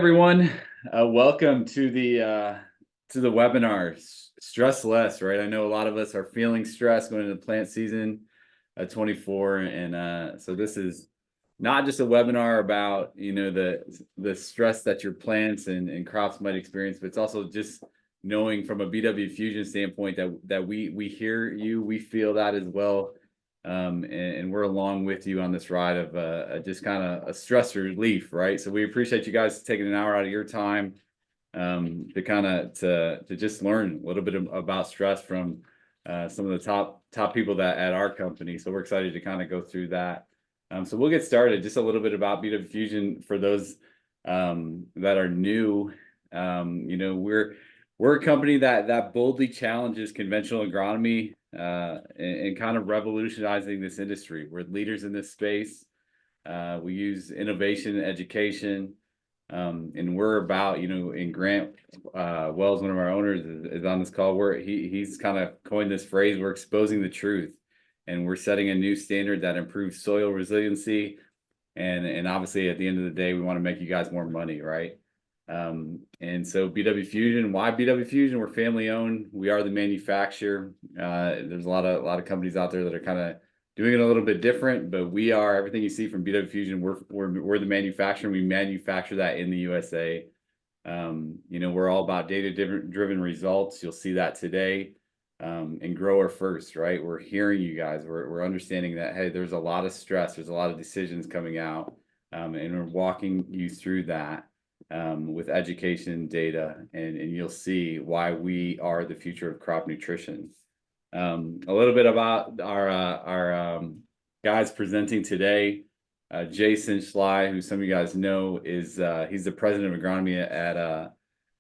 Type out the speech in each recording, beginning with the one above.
Everyone, welcome to the webinar, Stress Less, right? I know a lot of us are feeling stressed going into plant season 24, and so this is not just a webinar about the stress that your plants and crops might experience, but it's also just knowing from a BW Fusion standpoint that we hear you, we feel that as well. And we're along with you on this ride of just kind of a stress relief, right? So we appreciate you guys taking an hour out of your time to just learn a little bit about stress from some of the top people that at our company. So we're excited to kind of go through that. So we'll get started. Just a little bit about BW Fusion for those that are new. We're a company that boldly challenges conventional agronomy and kind of revolutionizing this industry. We're leaders in this space. We use innovation and education, and we're about, in Grant Wells, one of our owners, is on this call. He's kind of coined this phrase, we're exposing the truth, and we're setting a new standard that improves soil resiliency. And obviously, at the end of the day, we want to make you guys more money, right? And so BW Fusion, why BW Fusion? We're family owned. We are the manufacturer. There's a lot of companies out there that are kind of doing it a little bit different, but we are everything you see from BW Fusion. We're the manufacturer. We manufacture that in the USA. We're all about data-driven results. You'll see that today. And grower first, right? We're hearing you guys. We're understanding that, hey, there's a lot of stress. There's a lot of decisions coming out, and we're walking you through that. With education data, and you'll see why we are the future of crop nutrition. A little bit about our guys presenting today. Jason Schley, who some of you guys know, he's the president of agronomy at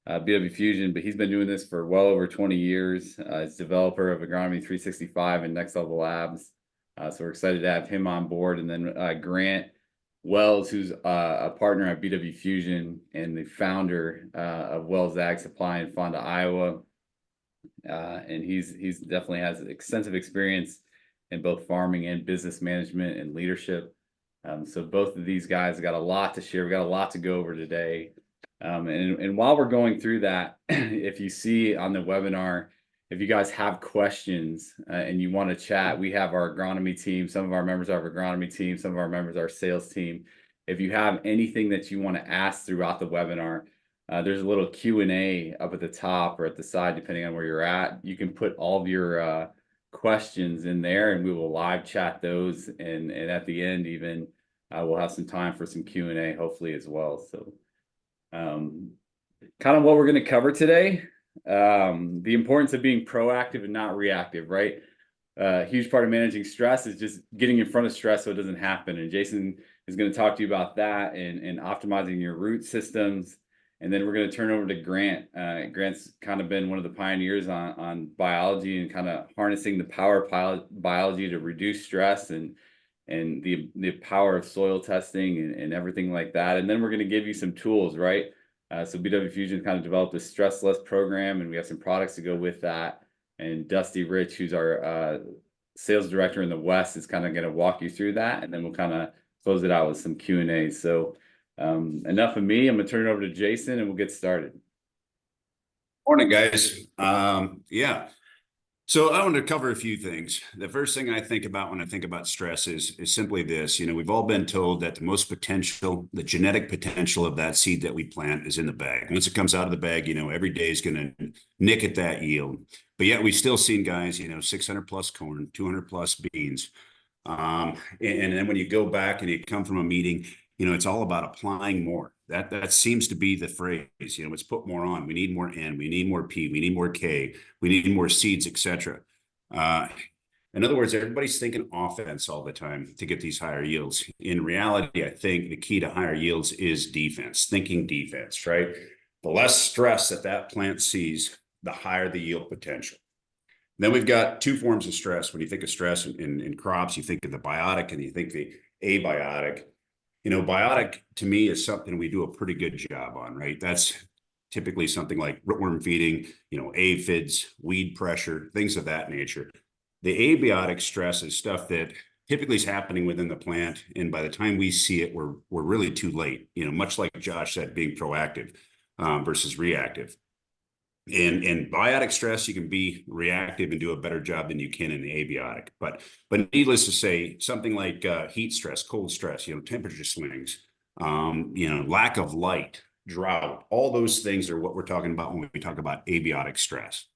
BW Fusion, but he's been doing this for well over 20 years. He's developer of Agronomy 365 and Next Level Labs. So we're excited to have him on board. And then Grant Wells, who's a partner at BW Fusion and the founder of Wells Ag Supply in Fonda, Iowa. And he's definitely has extensive experience in both farming and business management and leadership. So both of these guys got a lot to share. We got a lot to go over today. And while we're going through that, if you see on the webinar, if you guys have questions and you want to chat, we have our agronomy team. Some of our members are our agronomy team. Some of our members are our sales team. If you have anything that you want to ask throughout the webinar, there's a little Q&A up at the top or at the side, depending on where you're at. You can put all of your questions in there, and we will live chat those. And at the end, even we'll have some time for some Q&A, hopefully as well. So kind of what we're going to cover today. The importance of being proactive and not reactive, right? A huge part of managing stress is just getting in front of stress so it doesn't happen. And Jason is going to talk to you about that and optimizing your root systems. And then we're going to turn over to Grant. Grant's kind of been one of the pioneers on biology and kind of harnessing the power of biology to reduce stress and the power of soil testing and everything like that. And then we're going to give you some tools, right? So BW Fusion kind of developed a stress less program, and we have some products to go with that. And Dusty Rich, who's our sales director in the West, is kind of going to walk you through that, and then we'll kind of close it out with some Q&A. So enough of me. I'm going to turn it over to Jason, and we'll get started. Morning, guys. So I want to cover a few things. The first thing I think about when I think about stress is simply this. We've all been told that the most potential, the genetic potential of that seed that we plant is in the bag. Once it comes out of the bag, every day is going to nick at that yield. But yet we've still seen guys, 600 plus corn, 200 plus beans. And then when you go back and you come from a meeting, it's all about applying more. That seems to be the phrase. Let's put more on. We need more N. We need more P. We need more K. We need more seeds, etc. In other words, everybody's thinking offense all the time to get these higher yields. In reality, I think the key to higher yields is defense, thinking defense, right? The less stress that plant sees, the higher the yield potential. Then we've got two forms of stress. When you think of stress in crops, you think of the biotic and you think the abiotic. Biotic to me is something we do a pretty good job on, right? That's typically something like rootworm feeding, aphids, weed pressure, things of that nature. The abiotic stress is stuff that typically is happening within the plant. And by the time we see it, we're really too late, much like Josh said, being proactive versus reactive. In biotic stress, you can be reactive and do a better job than you can in the abiotic. But needless to say, something like heat stress, cold stress, temperature swings, lack of light, drought, all those things are what we're talking about when we talk about abiotic stress.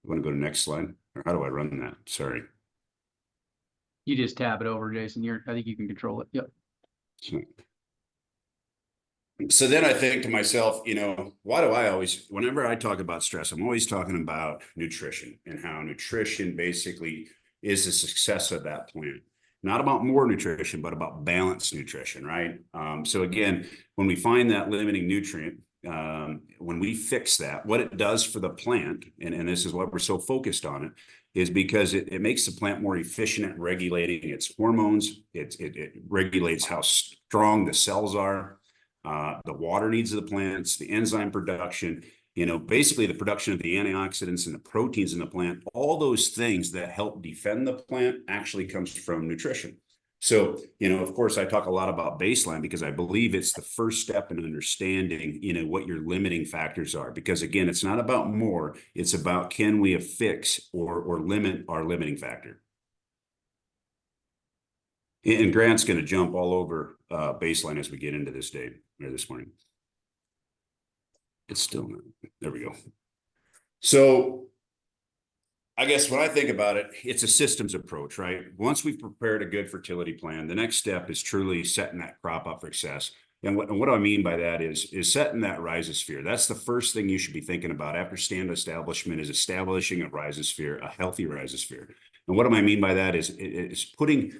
You want to go to the next slide? Or how do I run that? Sorry. You just tab it over, Jason. I think you can control it. Yep. So then I think to myself, why do I always, whenever I talk about stress, I'm always talking about nutrition and how nutrition basically is the success of that plant. Not about more nutrition, but about balanced nutrition, right? So again, when we find that limiting nutrient, when we fix that, what it does for the plant, and this is why we're so focused on it, is because it makes the plant more efficient at regulating its hormones. It regulates how strong the cells are, the water needs of the plants, the enzyme production, basically the production of the antioxidants and the proteins in the plant. All those things that help defend the plant actually comes from nutrition. So, of course, I talk a lot about baseline because I believe it's the first step in understanding, what your limiting factors are. Because again, it's not about more, it's about can we affix or limit our limiting factor. And Grant's going to jump all over baseline as we get into this day or this morning. It's still not. There we go. So I guess when I think about it, it's a systems approach, right? Once we've prepared a good fertility plan, the next step is truly setting that crop up for success. And what I mean by that is setting that rhizosphere. That's the first thing you should be thinking about after stand establishment, is establishing a rhizosphere, a healthy rhizosphere. And what do I mean by that is putting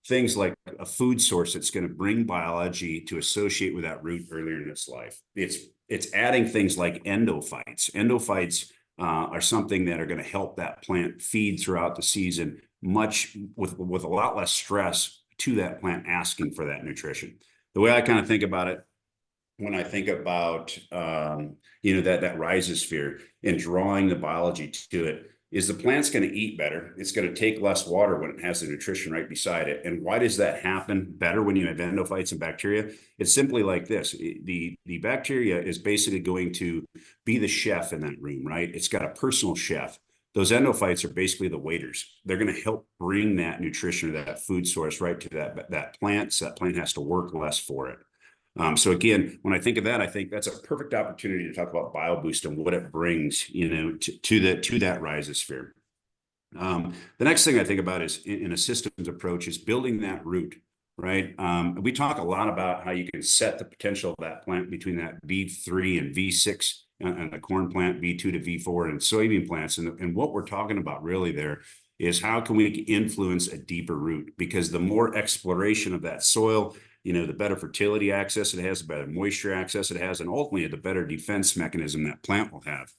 things like a food source that's going to bring biology to associate with that root earlier in its life. It's adding things like endophytes. Endophytes are something that are going to help that plant feed throughout the season, much with a lot less stress to that plant asking for that nutrition. The way I kind of think about it, when I think about that rhizosphere and drawing the biology to it, is the plant's going to eat better. It's going to take less water when it has the nutrition right beside it. And why does that happen better when you have endophytes and bacteria? It's simply like this. The bacteria is basically going to be the chef in that room, right? It's got a personal chef. Those endophytes are basically the waiters. They're going to help bring that nutrition or that food source right to that plant, so that plant has to work less for it. So again, when I think of that, I think that's a perfect opportunity to talk about BioBoost and what it brings, to that rhizosphere. The next thing I think about is in a systems approach is building that root, right? We talk a lot about how you can set the potential of that plant between that V3 and V6 and the corn plant, V2 to V4 and soybean plants. And what we're talking about really there is how can we influence a deeper root? Because the more exploration of that soil, the better fertility access it has, the better moisture access it has, and ultimately the better defense mechanism that plant will have.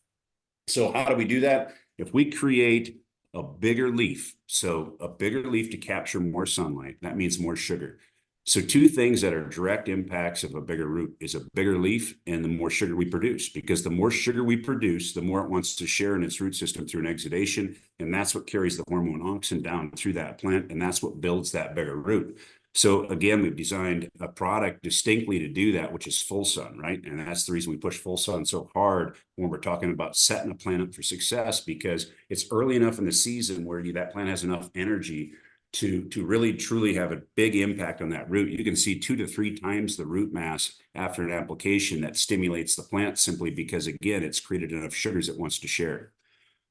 So how do we do that? If we create a bigger leaf, so a bigger leaf to capture more sunlight, that means more sugar. So two things that are direct impacts of a bigger root is a bigger leaf and the more sugar we produce, because the more sugar we produce, the more it wants to share in its root system through an exudation. And that's what carries the hormone auxin down through that plant. And that's what builds that bigger root. So again, we've designed a product distinctly to do that, which is full sun, right? And that's the reason we push full sun so hard when we're talking about setting a plant up for success, because it's early enough in the season where that plant has enough energy to really truly have a big impact on that root. You can see 2 to 3 times the root mass after an application that stimulates the plant simply because, again, it's created enough sugars it wants to share.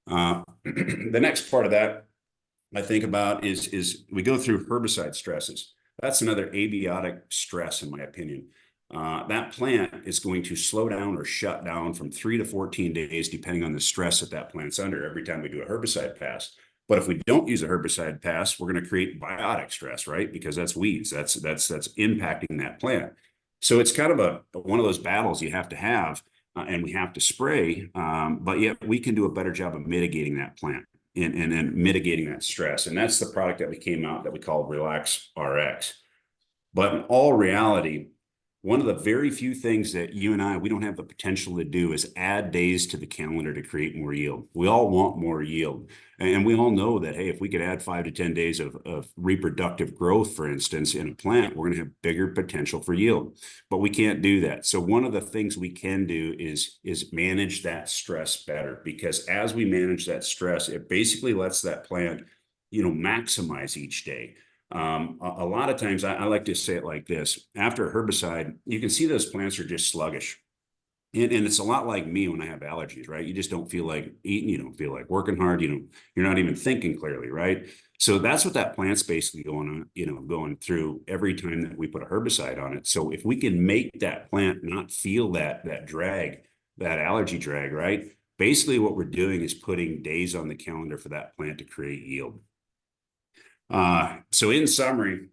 The next part of that I think about is we go through herbicide stresses. That's another abiotic stress, in my opinion. That plant is going to slow down or shut down from 3 to 14 days, depending on the stress that plant's under every time we do a herbicide pass. But if we don't use a herbicide pass, we're going to create biotic stress, right? Because that's weeds. That's impacting that plant. So it's kind of one of those battles you have to have, and we have to spray. But yet we can do a better job of mitigating that plant and mitigating that stress. And that's the product that we came out that we call Relax RX. But in all reality, one of the very few things that you and we don't have the potential to do is add days to the calendar to create more yield. We all want more yield. And we all know that, hey, if we could add 5 to 10 days of reproductive growth, for instance, in a plant, we're going to have bigger potential for yield. But we can't do that. So one of the things we can do is manage that stress better, because as we manage that stress, it basically lets that plant, maximize each day. A lot of times I like to say it like this: after a herbicide, you can see those plants are just sluggish. And it's a lot like me when I have allergies, right? You just don't feel like eating, you don't feel like working hard, you're not even thinking clearly, right? So that's what that plant's basically going through every time that we put a herbicide on it. So if we can make that plant not feel that drag, that allergy drag, right? Basically what we're doing is putting days on the calendar for that plant to create yield. So in summary,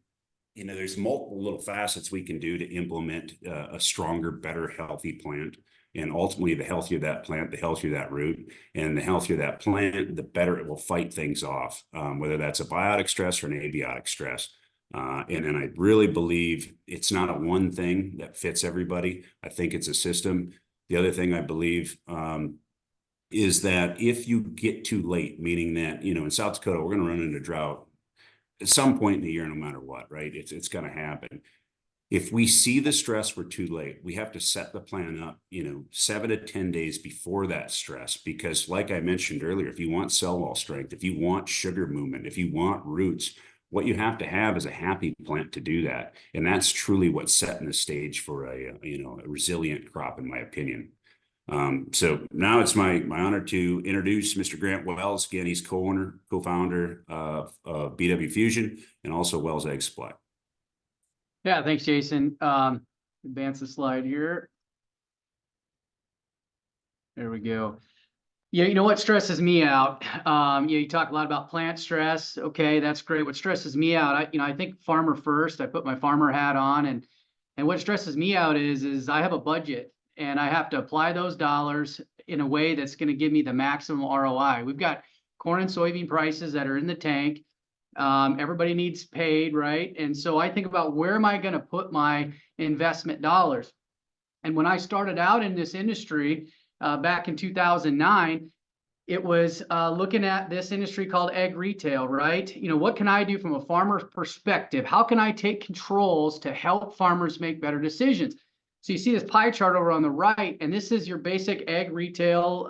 there's multiple little facets we can do to implement a stronger, better, healthy plant. And ultimately, the healthier that plant, the healthier that root, and the healthier that plant, the better it will fight things off, whether that's a biotic stress or an abiotic stress. And I really believe it's not a one thing that fits everybody. I think it's a system. The other thing I believe is that if you get too late, meaning that, in South Dakota, we're going to run into drought at some point in the year, no matter what, right? It's going to happen. If we see the stress, we're too late. We have to set the plan up, 7 to 10 days before that stress, because like I mentioned earlier, if you want cell wall strength, if you want sugar movement, if you want roots, what you have to have is a happy plant to do that. And that's truly what's setting the stage for a resilient crop, in my opinion. So now it's my honor to introduce Mr. Grant Wells. Again, he's co-founder of BW Fusion and also Wells Ag Supply. Yeah, thanks, Jason. Advance the slide here. There we go. Yeah, you know what stresses me out? You talk a lot about plant stress. Okay, that's great. What stresses me out, I think farmer first. I put my farmer hat on, and what stresses me out is I have a budget, and I have to apply those dollars in a way that's going to give me the maximum ROI. We've got corn and soybean prices that are in the tank. Everybody needs paid, right? And so I think about, where am I going to put my investment dollars? And when I started out in this industry back in 2009, it was looking at this industry called ag retail, right? What can I do from a farmer's perspective? How can I take controls to help farmers make better decisions? So you see this pie chart over on the right, and this is your basic ag retail,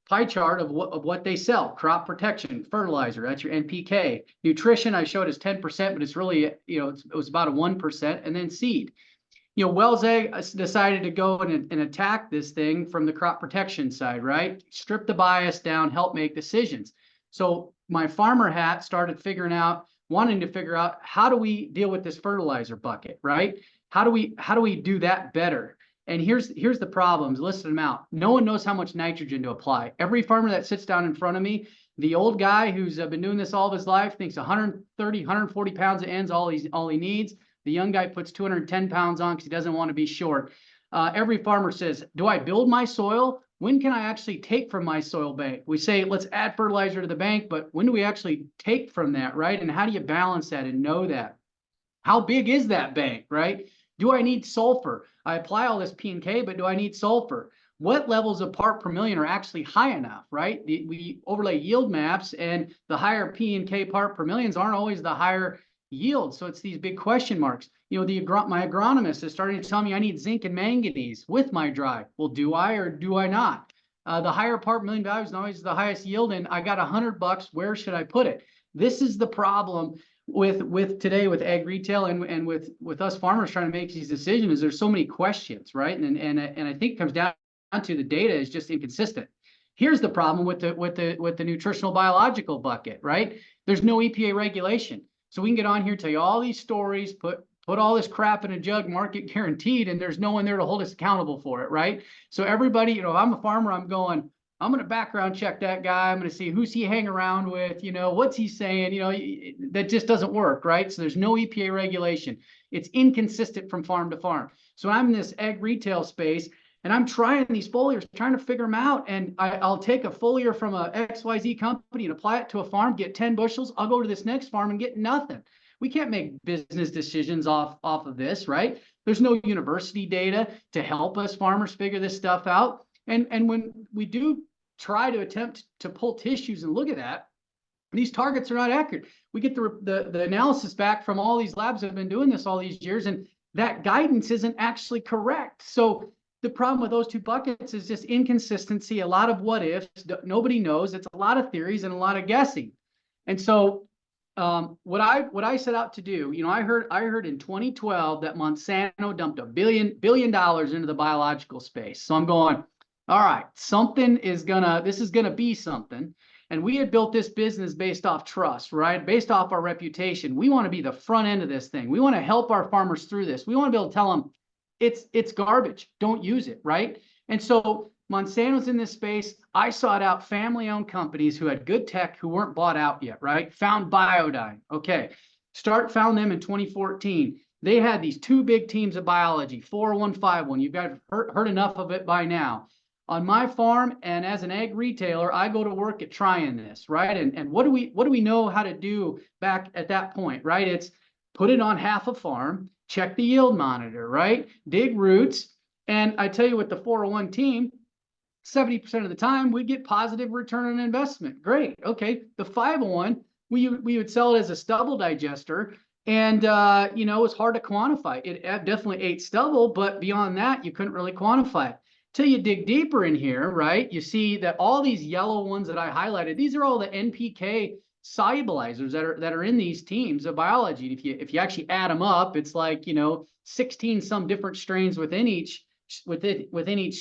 pie chart of what they sell: crop protection, fertilizer, that's your NPK. Nutrition, I showed as 10%, but it's really, it was about a 1%, and then seed. Wells Ag decided to go and attack this thing from the crop protection side, right? Strip the bias down, help make decisions. So my farmer hat started wanting to figure out, how do we deal with this fertilizer bucket, right? How do we do that better? And here's the problems, listed them out. No one knows how much nitrogen to apply. Every farmer that sits down in front of me, the old guy who's been doing this all of his life, thinks 130, 140 pounds of N's all he needs. The young guy puts 210 pounds on because he doesn't want to be short. Every farmer says, do I build my soil? When can I actually take from my soil bank? We say, let's add fertilizer to the bank, but when do we actually take from that, right? And how do you balance that and know that? How big is that bank, right? Do I need sulfur? I apply all this P and K, but do I need sulfur? What levels of part per million are actually high enough, right? We overlay yield maps, and the higher P and K part per millions aren't always the higher yield. So it's these big question marks. My agronomist is starting to tell me I need zinc and manganese with my dry. Well, do I or do I not? The higher part per million value is not always the highest yield, and I got $100. Where should I put it? This is the problem with today with ag retail and with us farmers trying to make these decisions. Is there's so many questions, right? And I think it comes down to the data is just inconsistent. Here's the problem with the nutritional biological bucket, right? There's no EPA regulation. So we can get on here, tell you all these stories, put all this crap in a jug, market guaranteed, and there's no one there to hold us accountable for it, right? So everybody, if I'm a farmer, I'm going to background check that guy. I'm going to see who's he hang around with, what's he saying, that just doesn't work, right? So there's no EPA regulation. It's inconsistent from farm to farm. So I'm in this ag retail space, and I'm trying these foliars, trying to figure them out. And I'll take a foliar from a XYZ company and apply it to a farm, get 10 bushels. I'll go to this next farm and get nothing. We can't make business decisions off of this, right? There's no university data to help us farmers figure this stuff out. And when we do try to attempt to pull tissues and look at that, these targets are not accurate. We get the analysis back from all these labs that have been doing this all these years, and that guidance isn't actually correct. So the problem with those two buckets is just inconsistency, a lot of what ifs, nobody knows. It's a lot of theories and a lot of guessing. And so what I set out to do, I heard in 2012 that Monsanto dumped $1 billion into the biological space. So I'm going, all right, this is gonna be something. And we had built this business based off trust, right? Based off our reputation. We want to be the front end of this thing. We want to help our farmers through this. We want to be able to tell them it's garbage. Don't use it, right? And so Monsanto's in this space. I sought out family-owned companies who had good tech who weren't bought out yet, right? Found Biodyne. Okay. Found them in 2014. They had these two big teams of biology, 40151. You guys heard enough of it by now. On my farm and as an ag retailer, I go to work at trying this, right? And what do we know how to do back at that point, right? It's put it on half a farm, check the yield monitor, right? Dig roots. And I tell you, with the 401 team, 70% of the time we get positive return on investment. Great. Okay. The 501, we would sell it as a stubble digester. And, it was hard to quantify. It definitely ate stubble, but beyond that, you couldn't really quantify it. Till you dig deeper in here, right? You see that all these yellow ones that I highlighted, these are all the NPK solubilizers that are in these teams of biology. If you actually add them up, it's like 16 some different strains within each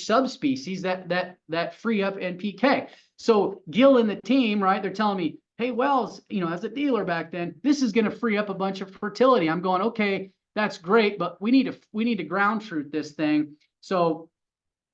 subspecies that free up NPK. So Gil and the team, right? They're telling me, hey, Wells, as a dealer back then, this is going to free up a bunch of fertility. I'm going, okay, that's great, but we need to ground truth this thing. So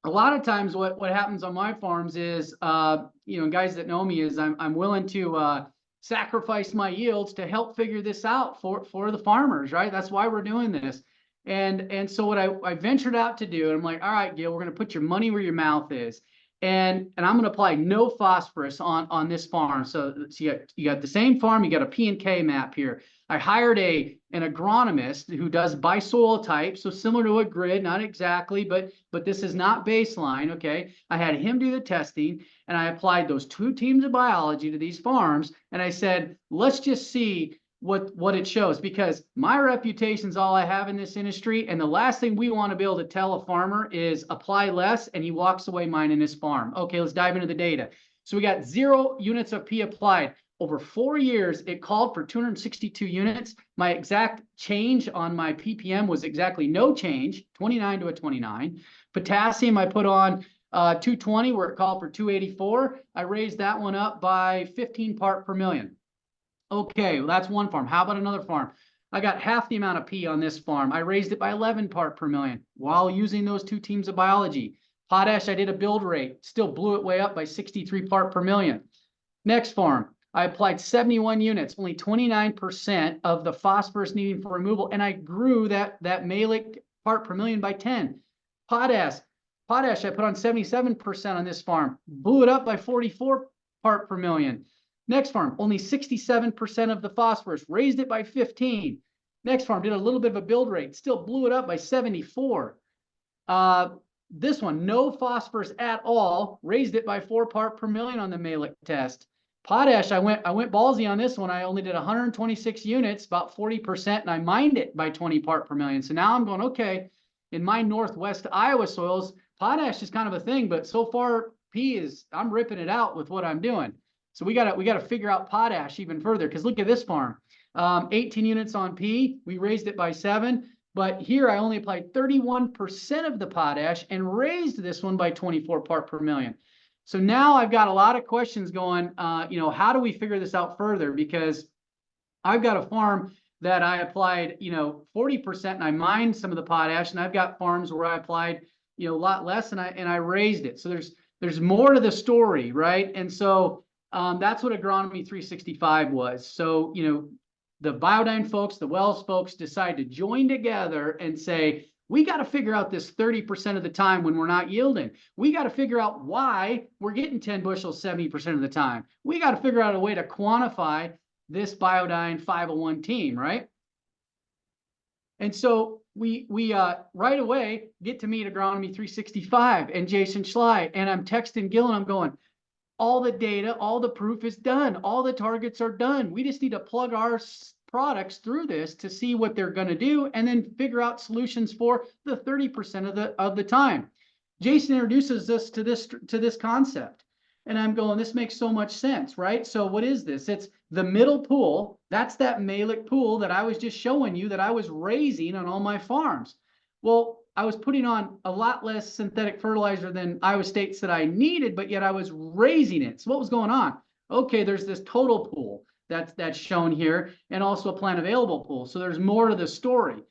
a lot of times what happens on my farms is, guys that know me, is I'm willing to sacrifice my yields to help figure this out for the farmers, right? That's why we're doing this. And so what I ventured out to do, and I'm like, all right, Gil, we're going to put your money where your mouth is. And I'm going to apply no phosphorus on this farm. So you got the same farm, you got a P&K map here. I hired an agronomist who does by soil type, so similar to a grid, not exactly, but this is not baseline, okay? I had him do the testing, and I applied those two teams of biology to these farms, and I said, let's just see what it shows, because my reputation's all I have in this industry, and the last thing we want to be able to tell a farmer is apply less, and he walks away mining his farm. Okay, let's dive into the data. So we got 0 units of P applied. Over 4 years, it called for 262 units. My exact change on my ppm was exactly no change, 29 to a 29. Potassium, I put on 220 where it called for 284. I raised that one up by 15 part per million. Okay, well, that's one farm. How about another farm? I got half the amount of P on this farm. I raised it by 11 part per million while using those two teams of biology. Potash, I did a build rate, still blew it way up by 63 part per million. Next farm, I applied 71 units, only 29% of the phosphorus needing for removal, and I grew that malic part per million by 10. Potash, I put on 77% on this farm, blew it up by 44 part per million. Next farm, only 67% of the phosphorus, raised it by 15. Next farm, did a little bit of a build rate, still blew it up by 74. This one, no phosphorus at all, raised it by 4 part per million on the malic test. Potash, I went ballsy on this one. I only did 126 units, about 40%, and I mined it by 20 part per million. So now I'm going, okay, in my Northwest Iowa soils, potash is kind of a thing, but so far I'm ripping it out with what I'm doing. So we gotta figure out potash even further, because look at this farm, 18 units on P, we raised it by 7, but here I only applied 31% of the potash and raised this one by 24 part per million. So now I've got a lot of questions going, how do we figure this out further? Because I've got a farm that I applied, 40% and I mined some of the potash, and I've got farms where I applied, a lot less and I raised it. So there's more to the story, right? And so that's what Agronomy 365 was. So, the Biodyne folks, the Wells folks decide to join together and say, we got to figure out this 30% of the time when we're not yielding. We got to figure out why we're getting 10 bushels 70% of the time. We got to figure out a way to quantify this Biodyne 501 team, right? And so we right away get to meet Agronomy 365 and Jason Schley, and I'm texting Gil and I'm going, all the data, all the proof is done. All the targets are done. We just need to plug our products through this to see what they're going to do and then figure out solutions for the 30% of the time. Jason introduces us to this concept. And I'm going, this makes so much sense, right? So what is this? It's the middle pool. That's that malic pool that I was just showing you that I was raising on all my farms. Well, I was putting on a lot less synthetic fertilizer than Iowa State said I needed, but yet I was raising it. So what was going on? Okay, there's this total pool that's shown here, and also a plant available pool. So there's more to the story.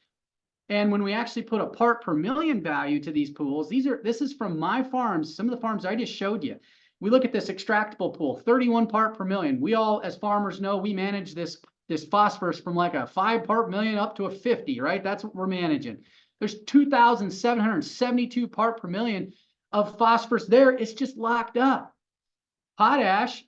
And when we actually put a part per million value to these pools, this is from my farms, some of the farms I just showed you. We look at this extractable pool, 31 part per million. We all, as farmers, know we manage this phosphorus from like a 5 part million up to a 50, right? That's what we're managing. There's 2,772 part per million of phosphorus there. It's just locked up. Potash,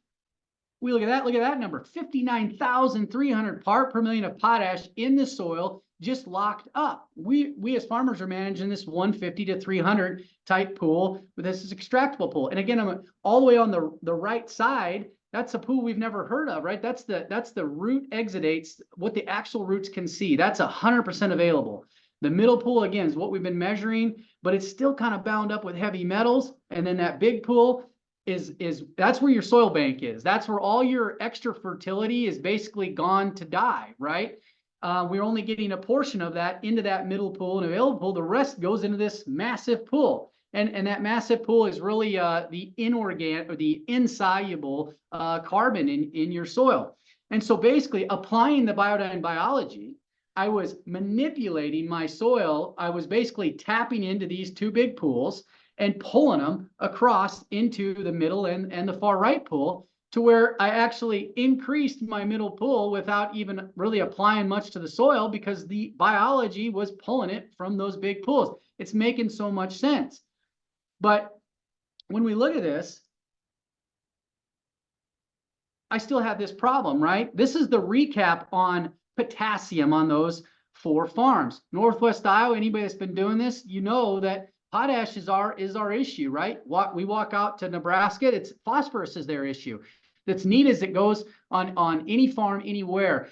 we look at that number, 59,300 part per million of potash in the soil, just locked up. We as farmers are managing this 150 to 300 type pool, but this is extractable pool. And again, I'm all the way on the right side. That's a pool we've never heard of, right? That's the root exudates, what the actual roots can see. That's 100% available. The middle pool, again, is what we've been measuring, but it's still kind of bound up with heavy metals. And then that big pool is that's where your soil bank is. That's where all your extra fertility is basically gone to die, right? We're only getting a portion of that into that middle pool and available pool. The rest goes into this massive pool. And that massive pool is really the inorganic or the insoluble carbon in your soil. And so basically applying the Biodyne biology, I was manipulating my soil. I was basically tapping into these two big pools and pulling them across into the middle and the far right pool, to where I actually increased my middle pool without even really applying much to the soil, because the biology was pulling it from those big pools. It's making so much sense. But when we look at this, I still have this problem, right? This is the recap on potassium on those 4 farms. Northwest Iowa, anybody that's been doing this, you know that potash is our issue, right? We walk out to Nebraska, it's phosphorus is their issue. That's neat as it goes on any farm anywhere.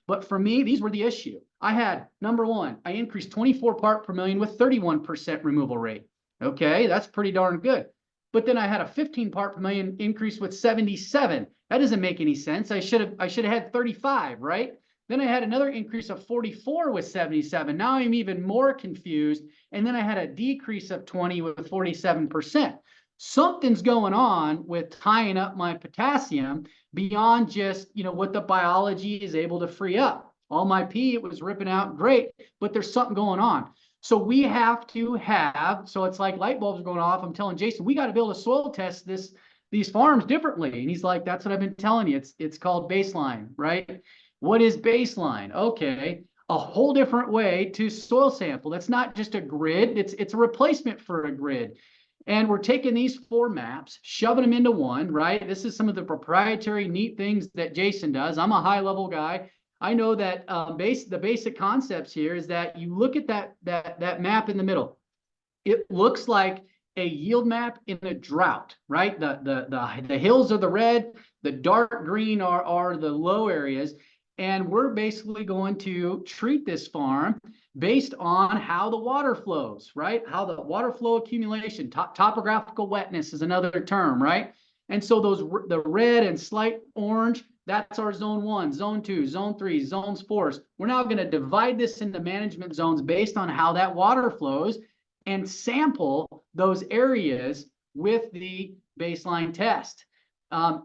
But for me, these were the issue. I had, number one, I increased 24 part per million with 31% removal rate. Okay, that's pretty darn good. But then I had a 15 part per million increase with 77. That doesn't make any sense. I should have had 35, right? Then I had another increase of 44 with 77. Now I'm even more confused. And then I had a decrease of 20 with 47%. Something's going on with tying up my potassium beyond just, what the biology is able to free up. All my P, it was ripping out great, but there's something going on. So we have to have, so it's like light bulbs are going off. I'm telling Jason, we got to be able to soil test these farms differently. And he's like, that's what I've been telling you. It's called baseline, right? What is baseline? Okay, a whole different way to soil sample. That's not just a grid. It's a replacement for a grid. And we're taking these 4 maps, shoving them into one, right? This is some of the proprietary neat things that Jason does. I'm a high level guy. I know that the basic concepts here is that you look at that map in the middle. It looks like a yield map in a drought, right? The hills are the red, the dark green are the low areas. And we're basically going to treat this farm based on how the water flows, right? How the water flow accumulation, topographical wetness is another term, right? And so the red and slight orange, that's our zone 1, zone 2, zone 3, zones 4. We're now going to divide this into management zones based on how that water flows and sample those areas with the baseline test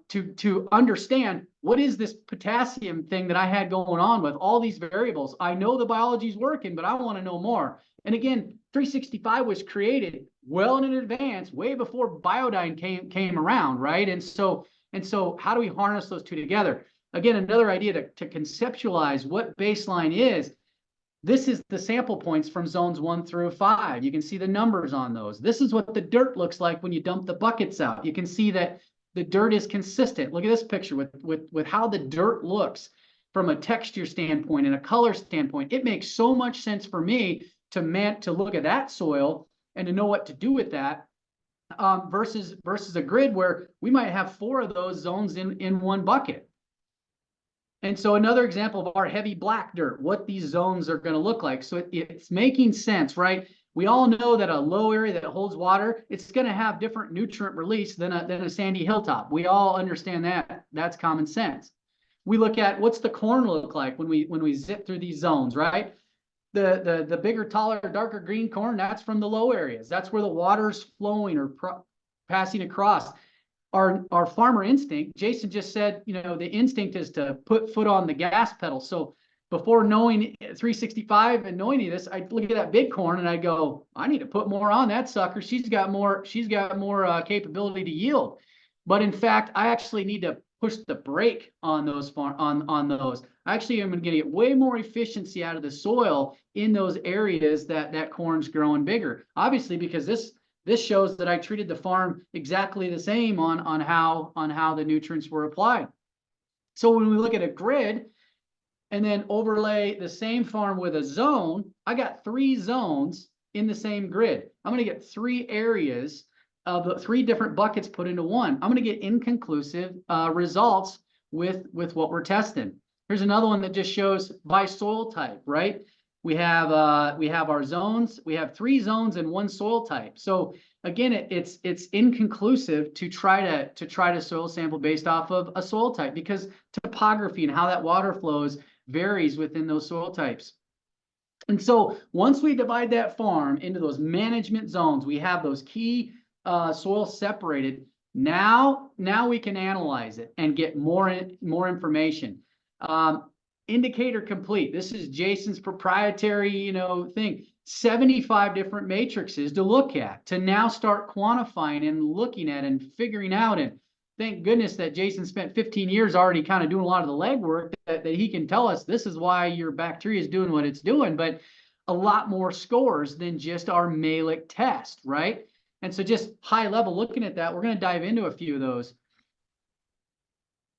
to understand what is this potassium thing that I had going on with all these variables. I know the biology is working, but I want to know more. And again, 365 was created well in advance, way before Biodyne came around, right? And so how do we harness those two together? Again, another idea to conceptualize what baseline is. This is the sample points from zones 1 through 5. You can see the numbers on those. This is what the dirt looks like when you dump the buckets out. You can see that the dirt is consistent. Look at this picture with how the dirt looks. from a texture standpoint and a color standpoint, it makes so much sense for me to look at that soil and to know what to do with that, versus a grid where we might have 4 of those zones in one bucket. And so another example of our heavy black dirt, what these zones are going to look like. So it's making sense, right? We all know that a low area that holds water, it's going to have different nutrient release than a sandy hilltop. We all understand that. That's common sense. We look at what's the corn look like when we zip through these zones, right? The bigger, taller, darker green corn, that's from the low areas. That's where the water's flowing or passing across. Our farmer instinct, Jason just said, the instinct is to put foot on the gas pedal. So before knowing 365 and knowing this, I'd look at that big corn and I'd go, I need to put more on that sucker. She's got more capability to yield. But in fact, I actually need to push the brake on those on those. Actually, I'm going to get way more efficiency out of the soil in those areas that corn's growing bigger. Obviously, because this shows that I treated the farm exactly the same on how the nutrients were applied. So when we look at a grid and then overlay the same farm with a zone, I got 3 zones in the same grid. I'm going to get 3 areas of the 3 different buckets put into one. I'm going to get inconclusive results with what we're testing. Here's another one that just shows by soil type, right? We have our zones. We have 3 zones and 1 soil type. So again, it's inconclusive to try to soil sample based off of a soil type, because topography and how that water flows varies within those soil types. And so once we divide that farm into those management zones, we have those key soils separated. Now we can analyze it and get more information. Indicator complete. This is Jason's proprietary, thing. 75 different matrices to look at to now start quantifying and looking at and figuring out. And thank goodness that Jason spent 15 years already kind of doing a lot of the legwork that he can tell us this is why your bacteria is doing what it's doing, but a lot more scores than just our Malick test, right? And so just high level looking at that, we're going to dive into a few of those.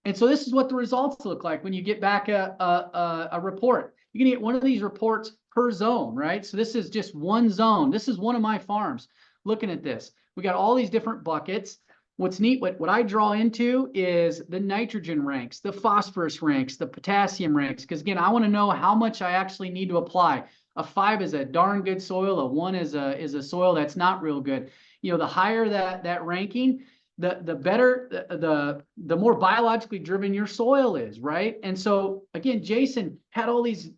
And so this is what the results look like when you get back a report. You can get one of these reports per zone, right? So this is just one zone. This is one of my farms. Looking at this, we got all these different buckets. What's neat, what I draw into is the nitrogen ranks, the phosphorus ranks, the potassium ranks, because again, I want to know how much I actually need to apply. A 5 is a darn good soil. A 1 is a soil that's not real good. The higher that ranking, the better, the more biologically driven your soil is, right? And so again, Jason had all these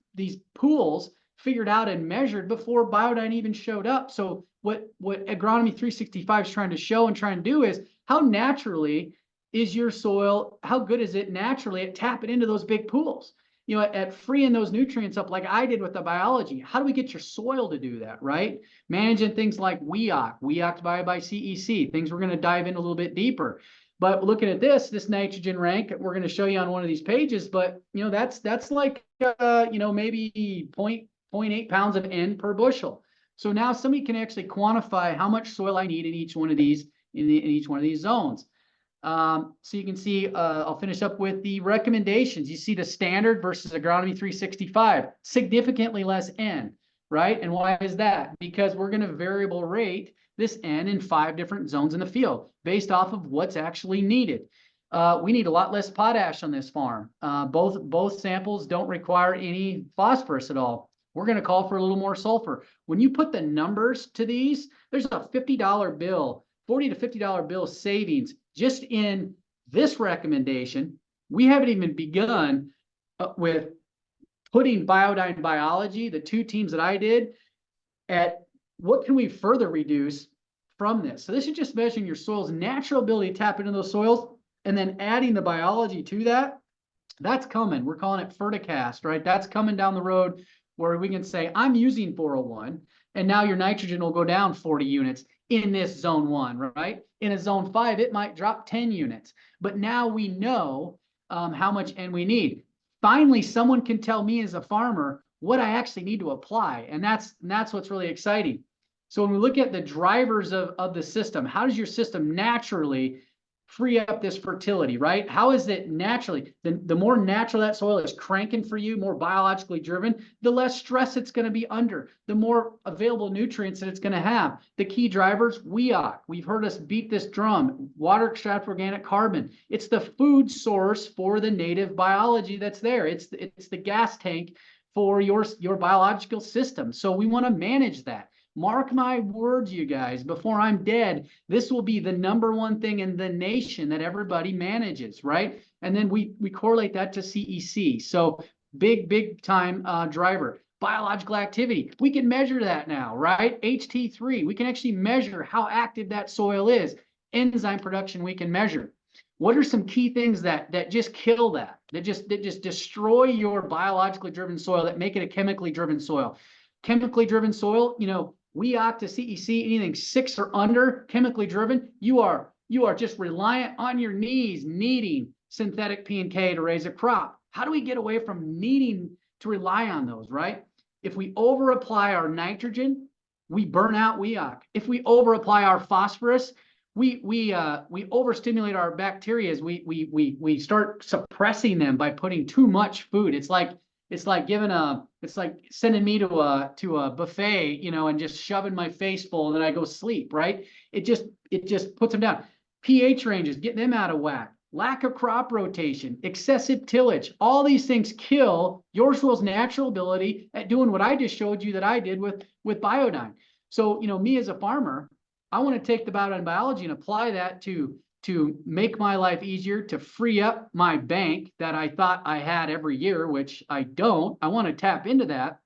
pools figured out and measured before Biodyne even showed up. So what Agronomy 365 is trying to show and trying to do is how naturally is your soil, how good is it naturally at tapping into those big pools, at freeing those nutrients up like I did with the biology. How do we get your soil to do that, right? Managing things like WEOC by CEC, things we're going to dive in a little bit deeper. But looking at this nitrogen rank, we're going to show you on one of these pages, but that's like, maybe 0.8 pounds of N per bushel. So now somebody can actually quantify how much soil I need in each one of these, in each one of these zones. So you can see, I'll finish up with the recommendations. You see the standard versus Agronomy 365, significantly less N, right? And why is that? Because we're going to variable rate this N in 5 different zones in the field based off of what's actually needed. We need a lot less potash on this farm. Both samples don't require any phosphorus at all. We're going to call for a little more sulfur. When you put the numbers to these, there's a $50 bill, $40 to $50 bill savings just in this recommendation. We haven't even begun with putting Biodyne Biology, the 2 teams that I did, at what can we further reduce from this. So this is just measuring your soil's natural ability to tap into those soils and then adding the biology to that. That's coming. We're calling it Ferticast, right? That's coming down the road where we can say, I'm using 401, and now your nitrogen will go down 40 units in this zone 1, right? In a zone 5, it might drop 10 units. But now we know how much N we need. Finally, someone can tell me as a farmer what I actually need to apply. And that's what's really exciting. So when we look at the drivers of the system, how does your system naturally free up this fertility, right? How is it naturally? The more natural that soil is cranking for you, more biologically driven, the less stress it's going to be under, the more available nutrients that it's going to have. The key drivers, WEOC. We've heard us beat this drum. Water extract organic carbon. It's the food source for the native biology that's there. It's the gas tank for your biological system. So we want to manage that. Mark my words, you guys, before I'm dead, this will be the #1 thing in the nation that everybody manages, right? And then we correlate that to CEC. So big time driver. Biological activity. We can measure that now, right? HT3. We can actually measure how active that soil is. Enzyme production we can measure. What are some key things that just kill that just destroy your biologically driven soil, that make it a chemically driven soil? Chemically driven soil, WEOC to CEC, anything 6 or under, chemically driven, you are just reliant on your knees needing synthetic P and K to raise a crop. How do we get away from needing to rely on those, right? If we over apply our nitrogen, we burn out WEOC. If we over apply our phosphorus, we overstimulate our bacteria. We start suppressing them by putting too much food. It's like sending me to a buffet, and just shoving my face full, and then I go sleep, right? It just puts them down. pH ranges, get them out of whack. Lack of crop rotation, excessive tillage, all these things kill your soil's natural ability at doing what I just showed you that I did with Biodyne. So, me as a farmer, I want to take the Biodyne biology and apply that to make my life easier, to free up my bank that I thought I had every year, which I don't. I want to tap into that.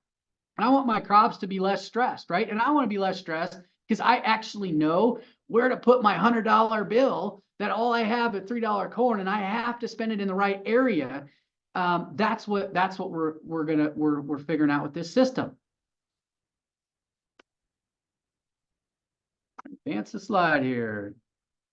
And I want my crops to be less stressed, right? And I want to be less stressed because I actually know where to put my $100 bill, that all I have at $3 corn, and I have to spend it in the right area. That's what we're figuring out with this system. Advance the slide here.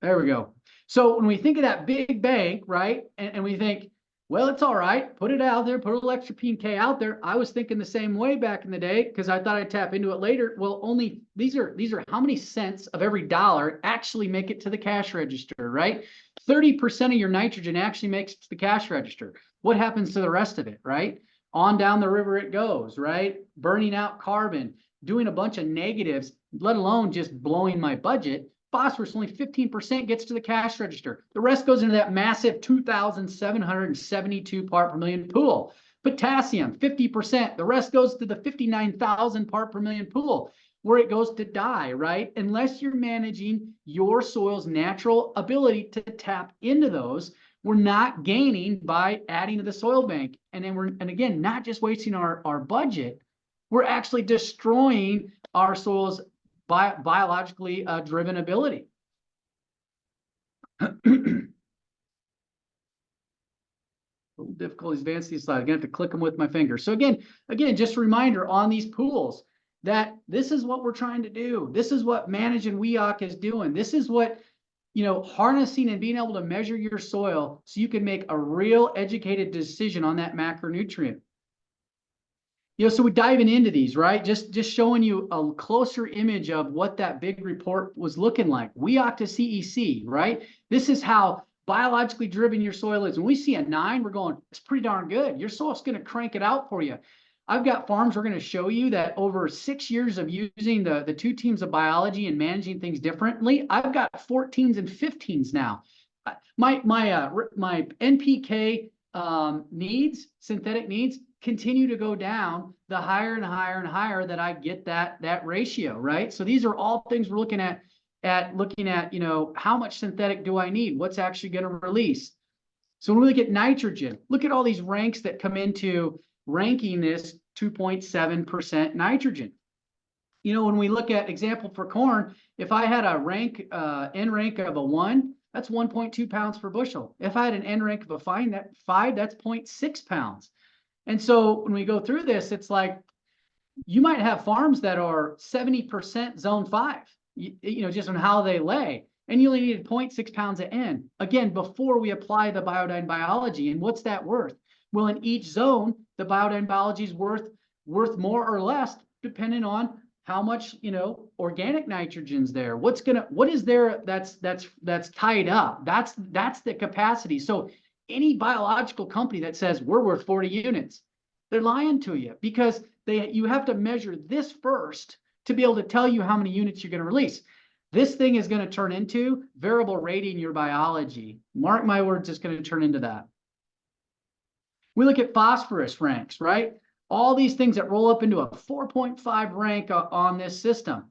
There we go. So when we think of that big bank, right, and we think, well, it's all right, put it out there, put a little extra P and K out there. I was thinking the same way back in the day because I thought I'd tap into it later. Well, only these are how many cents of every dollar actually make it to the cash register, right? 30% of your nitrogen actually makes it to the cash register. What happens to the rest of it, right? On down the river it goes, right? Burning out carbon, doing a bunch of negatives, let alone just blowing my budget. Phosphorus, only 15% gets to the cash register. The rest goes into that massive 2,772 part per million pool. Potassium, 50%. The rest goes to the 59,000 part per million pool, where it goes to die, right? Unless you're managing your soil's natural ability to tap into those, we're not gaining by adding to the soil bank. And then again, not just wasting our budget, we're actually destroying our soil's biologically driven ability. A little difficult advancing these slides. I'm gonna have to click them with my finger. So again, just a reminder on these pools that this is what we're trying to do. This is what managing WEOC is doing. This is what, harnessing and being able to measure your soil so you can make a real educated decision on that macronutrient. So we're diving into these, right? Just showing you a closer image of what that big report was looking like. WEOC to CEC, right? This is how biologically driven your soil is. When we see a 9, we're going, it's pretty darn good. Your soil's going to crank it out for you. I've got farms we're going to show you that over 6 years of using the 2 teams of biology and managing things differently, I've got 14s and 15s now. My NPK needs, synthetic needs, continue to go down the higher and higher and higher that I get that ratio, right? So these are all things we're looking at how much synthetic do I need? What's actually going to release? So when we look at nitrogen, look at all these ranks that come into ranking this 2.7% nitrogen. When we look at example for corn, if I had a rank, N rank of a 1, that's 1.2 pounds per bushel. If I had an N rank of a 5, that's 0.6 pounds. And so when we go through this, it's like you might have farms that are 70% zone 5, just on how they lay, and you only needed 0.6 pounds of N. Again, before we apply the Biodyne biology. And what's that worth? Well, in each zone, the Biodyne biology is worth more or less, depending on how much, organic nitrogen's there? What is there that's tied up? That's the capacity. So any biological company that says we're worth 40 units, they're lying to you, because you have to measure this first to be able to tell you how many units you're going to release. This thing is going to turn into variable rating your biology. Mark my words, it's going to turn into that. We look at phosphorus ranks, right? All these things that roll up into a 4.5 rank on this system.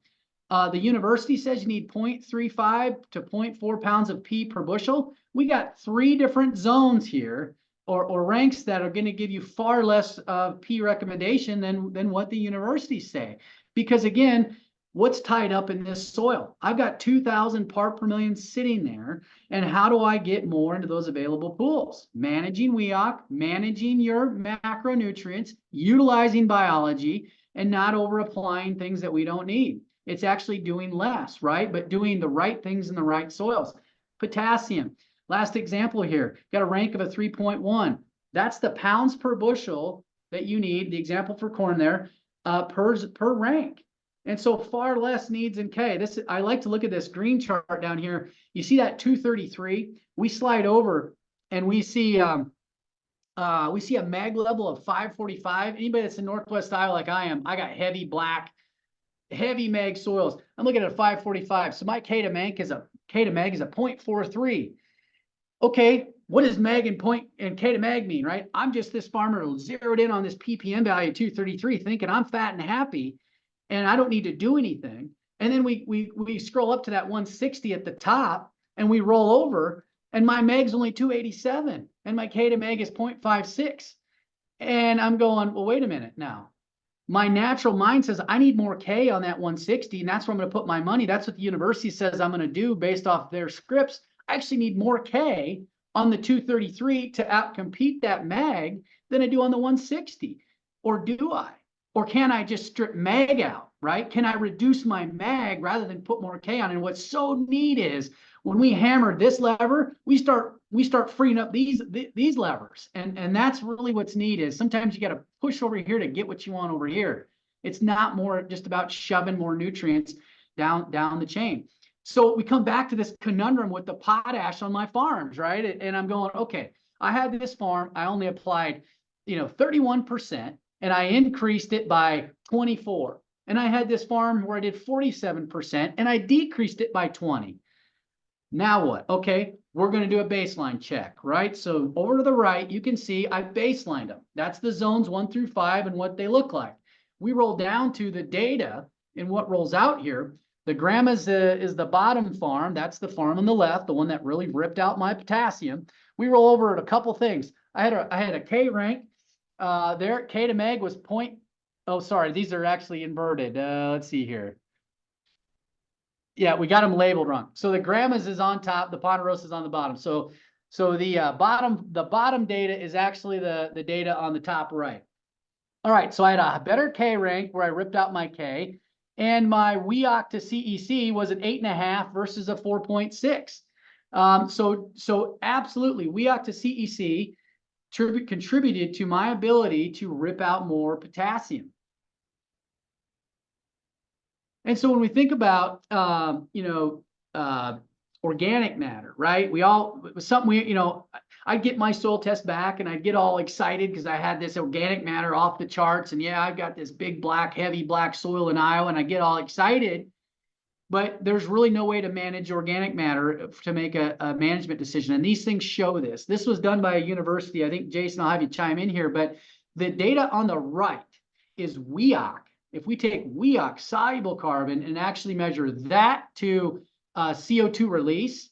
The university says you need 0.35 to 0.4 pounds of P per bushel. We got 3 different zones here, or ranks, that are going to give you far less P recommendation than what the universities say. Because again, what's tied up in this soil? I've got 2,000 part per million sitting there. And how do I get more into those available pools? Managing WEOC, managing your macronutrients, utilizing biology, and not over applying things that we don't need. It's actually doing less, right? But doing the right things in the right soils. Potassium. Last example here, got a rank of a 3.1. That's the pounds per bushel that you need, the example for corn there, per rank. And so far less needs in K. I like to look at this green chart down here. You see that 233? We slide over and we see a mag level of 545. Anybody that's in Northwest Iowa like I am, I got heavy mag soils. I'm looking at a 545. So my K to mag is a 0.43. Okay, what does mag and K to mag mean, right? I'm just this farmer zeroed in on this ppm value 233, thinking I'm fat and happy, and I don't need to do anything. And then we scroll up to that 160 at the top, and we roll over, and my mag's only 287, and my K to mag is 0.56. And I'm going, well, wait a minute now. My natural mind says I need more K on that 160, and that's where I'm going to put my money. That's what the university says I'm going to do based off their scripts. I actually need more K on the 233 to outcompete that mag than I do on the 160. Or do I? Or can I just strip mag out, right? Can I reduce my mag rather than put more K on? And what's so neat is when we hammer this lever, we start freeing up these levers. And that's really what's neat, is sometimes you got to push over here to get what you want over here. It's not more just about shoving more nutrients down the chain. So we come back to this conundrum with the potash on my farms, right? And I'm going, okay, I had this farm, I only applied, 31%. And I increased it by 24. And I had this farm where I did 47% and I decreased it by 20. Now what? Okay, we're going to do a baseline check, right? So over to the right, you can see I baselined them. That's the zones 1 through 5 and what they look like. We roll down to the data, and what rolls out here. The gram is the bottom farm. That's the farm on the left, the one that really ripped out my potassium. We roll over at a couple things. I had a K rank. There, K to mag was these are actually inverted. Let's see here. Yeah, we got them labeled wrong. So the grammas is on top, the ponderosa is on the bottom. So the bottom data is actually the data on the top right. All right, so I had a better K rank where I ripped out my K, and my WEOC to CEC was an 8.5 versus a 4.6. So absolutely, WEOC to CEC contributed to my ability to rip out more potassium. And so when we think about, organic matter, right? I'd get my soil test back and I'd get all excited because I had this organic matter off the charts. And yeah, I've got this big heavy black soil in Iowa, and I get all excited. But there's really no way to manage organic matter to make a management decision. And these things show this. This was done by a university. I think, Jason, I'll have you chime in here. But the data on the right is WEOC. If we take WEOC, soluble carbon, and actually measure that to CO2 release,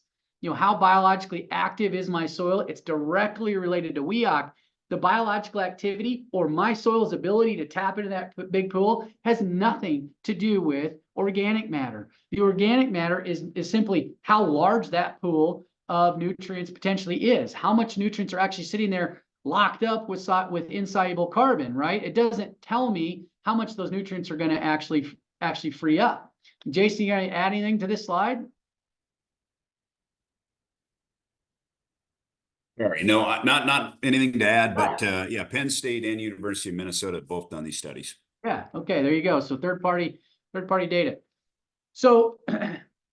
how biologically active is my soil? It's directly related to WEOC. The biological activity or my soil's ability to tap into that big pool has nothing to do with organic matter. The organic matter is simply how large that pool of nutrients potentially is. How much nutrients are actually sitting there locked up with insoluble carbon, right? It doesn't tell me how much those nutrients are going to actually free up. Jason, you got to add anything to this slide? Sorry, no, not anything to add, but yeah, Penn State and University of Minnesota have both done these studies. Yeah, okay, there you go. So third party third-party data. So,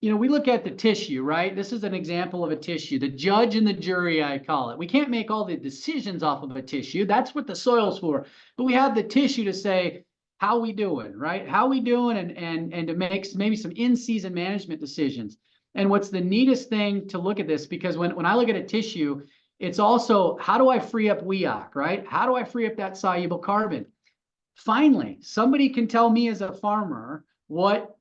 we look at the tissue, right? This is an example of a tissue. The judge and the jury, I call it. We can't make all the decisions off of a tissue. That's what the soil's for. But we have the tissue to say, how we doing, right? How we doing, and to make maybe some in-season management decisions. And what's the neatest thing to look at this, because when I look at a tissue, it's also, how do I free up WEOC, right? How do I free up that soluble carbon? Finally, somebody can tell me as a farmer what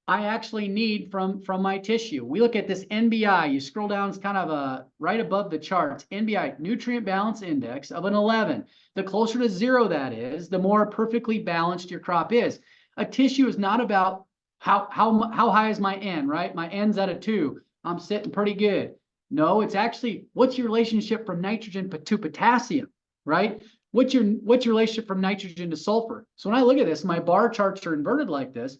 I actually need from my tissue. We look at this NBI. You scroll down, it's kind of right above the charts. NBI, Nutrient Balance Index of an 11. The closer to 0 that is, the more perfectly balanced your crop is. A tissue is not about how high is my N, right? My N's at a 2. I'm sitting pretty good. No, it's actually, what's your relationship from nitrogen to potassium, right? What's your relationship from nitrogen to sulfur? So when I look at this, my bar charts are inverted like this.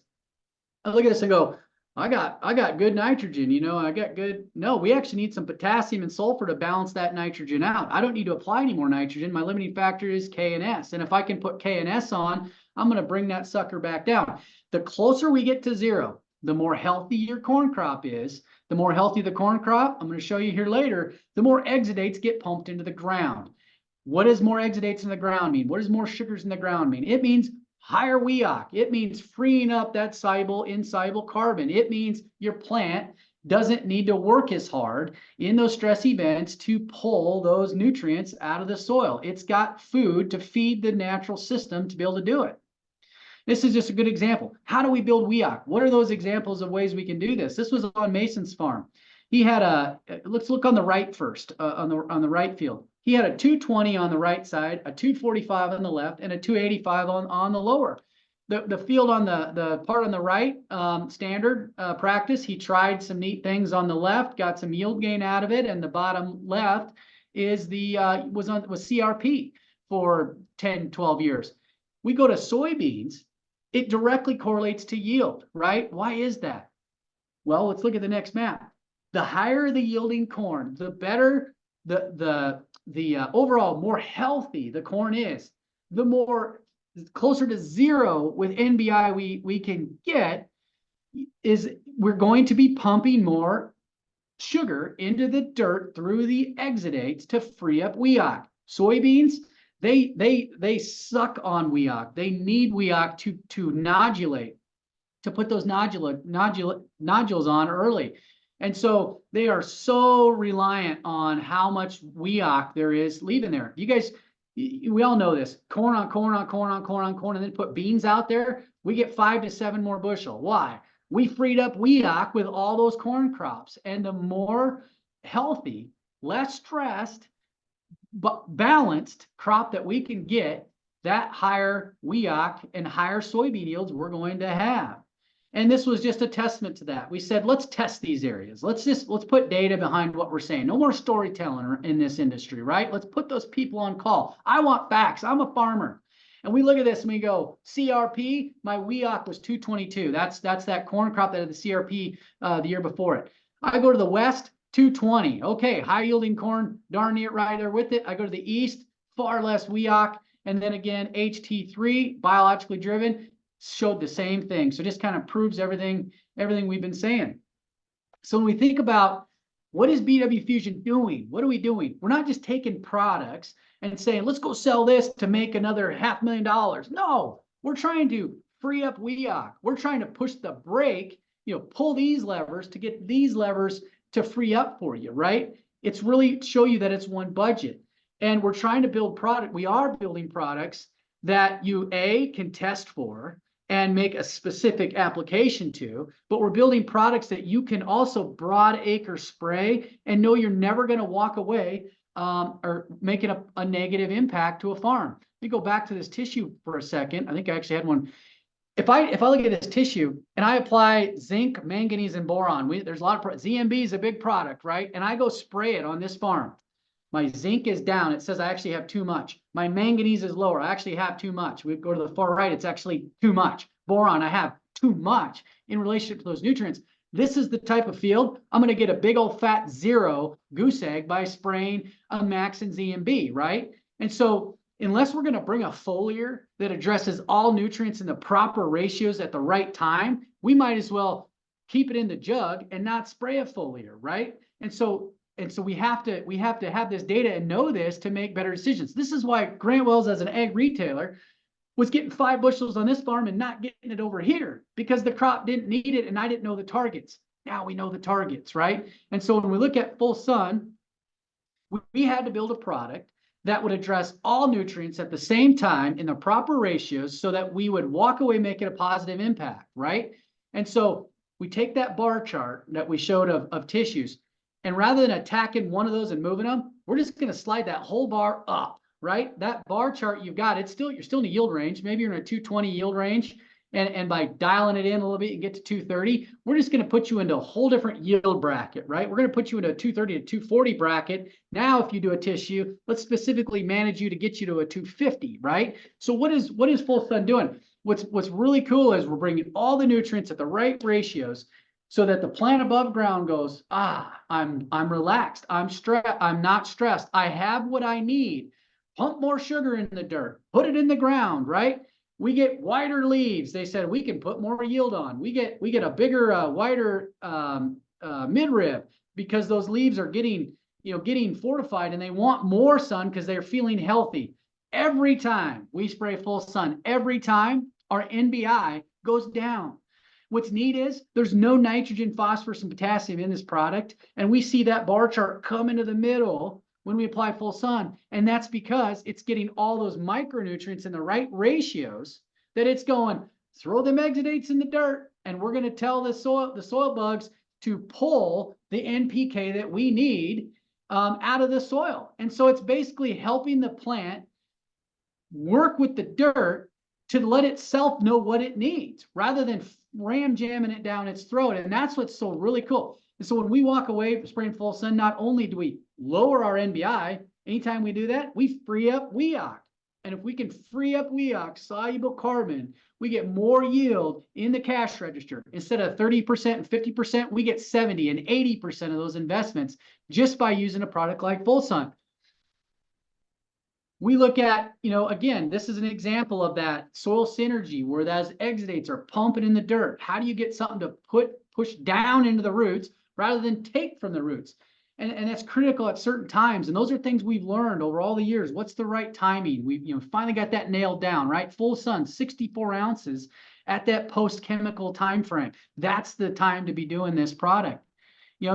I look at this and go, I got good nitrogen, I got good. No, we actually need some potassium and sulfur to balance that nitrogen out. I don't need to apply any more nitrogen. My limiting factor is K and S. And if I can put K and S on, I'm going to bring that sucker back down. The closer we get to 0, the more healthy your corn crop is. The more healthy the corn crop, I'm going to show you here later, the more exudates get pumped into the ground. What does more exudates in the ground mean? What does more sugars in the ground mean? It means higher WEOC. It means freeing up that insoluble carbon. It means your plant doesn't need to work as hard in those stress events to pull those nutrients out of the soil. It's got food to feed the natural system to be able to do it. This is just a good example. How do we build WEOC? What are those examples of ways we can do this? This was on Mason's farm. He had let's look on the right first, on the right field. He had a 220 on the right side, a 245 on the left, and a 285 on the lower. The field on the part on the right, standard practice, he tried some neat things on the left, got some yield gain out of it, and the bottom left is was CRP for 10, 12 years. We go to soybeans, it directly correlates to yield, right? Why is that? Well, let's look at the next map. The higher the yielding corn, the better the overall more healthy the corn is, the more closer to 0 with NBI we can get, is we're going to be pumping more sugar into the dirt through the exudates to free up WEOC. Soybeans, they suck on WEOC. They need WEOC to nodulate, to put those nodules on early. And so they are so reliant on how much WEOC there is leaving there. You guys, we all know this. Corn on corn on corn on corn on corn, and then put beans out there, we get 5 to 7 more bushel. Why? We freed up WEOC with all those corn crops. And the more healthy, less stressed, but balanced crop that we can get, that higher WEOC and higher soybean yields we're going to have. And this was just a testament to that. We said, let's test these areas. Let's put data behind what we're saying. No more storytelling in this industry, right? Let's put those people on call. I want facts. I'm a farmer. And we look at this and we go, CRP, my WEOC was 222. That's that corn crop that had the CRP the year before it. I go to the west, 220. Okay, high yielding corn, darn near right there with it. I go to the east, far less WEOC. And then again, HT3, biologically driven, showed the same thing. So just kind of proves everything we've been saying. So when we think about what is BW Fusion doing, what are we doing? We're not just taking products and saying, let's go sell this to make another $500,000. No, we're trying to free up WEOC. We're trying to push the brake, pull these levers to get these levers to free up for you, right? It's really show you that it's one budget. And we're trying to build product. We are building products that you can test for and make a specific application to, but we're building products that you can also broad acre spray and know you're never going to walk away or make it a negative impact to a farm. Let me go back to this tissue for a second. I think I actually had one. If I look at this tissue and I apply zinc, manganese, and boron, there's a lot of ZMB is a big product, right? And I go spray it on this farm. My zinc is down. It says I actually have too much. My manganese is lower. I actually have too much. We go to the far right. It's actually too much. Boron, I have too much in relationship to those nutrients. This is the type of field I'm going to get a big old fat 0 goose egg by spraying a max and ZMB, right? And so unless we're going to bring a foliar that addresses all nutrients in the proper ratios at the right time, we might as well keep it in the jug and not spray a foliar, right? And so we have to have this data and know this to make better decisions. This is why Grant Wells, as an ag retailer, was getting 5 bushels on this farm and not getting it over here because the crop didn't need it and I didn't know the targets. Now we know the targets, right? And so when we look at Full Sun, we had to build a product that would address all nutrients at the same time in the proper ratios so that we would walk away making a positive impact, right? And so we take that bar chart that we showed of tissues, and rather than attacking one of those and moving them, we're just going to slide that whole bar up, right? That bar chart you've got, you're still in a yield range. Maybe you're in a 220 yield range. And by dialing it in a little bit, you get to 230. We're just going to put you into a whole different yield bracket, right? We're going to put you into a 230 to 240 bracket. Now, if you do a tissue, let's specifically manage you to get you to a 250, right? So what is Full Sun doing? What's really cool is we're bringing all the nutrients at the right ratios so that the plant above ground goes, I'm relaxed. I'm not stressed. I have what I need. Pump more sugar in the dirt. Put it in the ground, right? We get wider leaves. They said we can put more yield on. We get a bigger, wider midrib because those leaves are getting fortified and they want more sun because they're feeling healthy. Every time we spray Full Sun, every time our NBI goes down. What's neat is there's no nitrogen, phosphorus, and potassium in this product, and we see that bar chart come into the middle when we apply Full Sun. And that's because it's getting all those micronutrients in the right ratios that it's going, throw them exudates in the dirt, and we're going to tell the soil bugs to pull the NPK that we need out of the soil. And so it's basically helping the plant work with the dirt to let itself know what it needs rather than jamming it down its throat. And that's what's so really cool. And so when we walk away from spraying Full Sun, not only do we lower our NBI, anytime we do that, we free up WEOC. And if we can free up WEOC, soluble carbon, we get more yield in the cash register. Instead of 30% and 50%, we get 70 and 80% of those investments just by using a product like Full Sun. We look at, again, this is an example of that soil synergy where those exudates are pumping in the dirt. How do you get something to push down into the roots rather than take from the roots? And that's critical at certain times. And those are things we've learned over all the years. What's the right timing? We finally got that nailed down, right? Full Sun, 64 ounces at that post-chemical time frame. That's the time to be doing this product.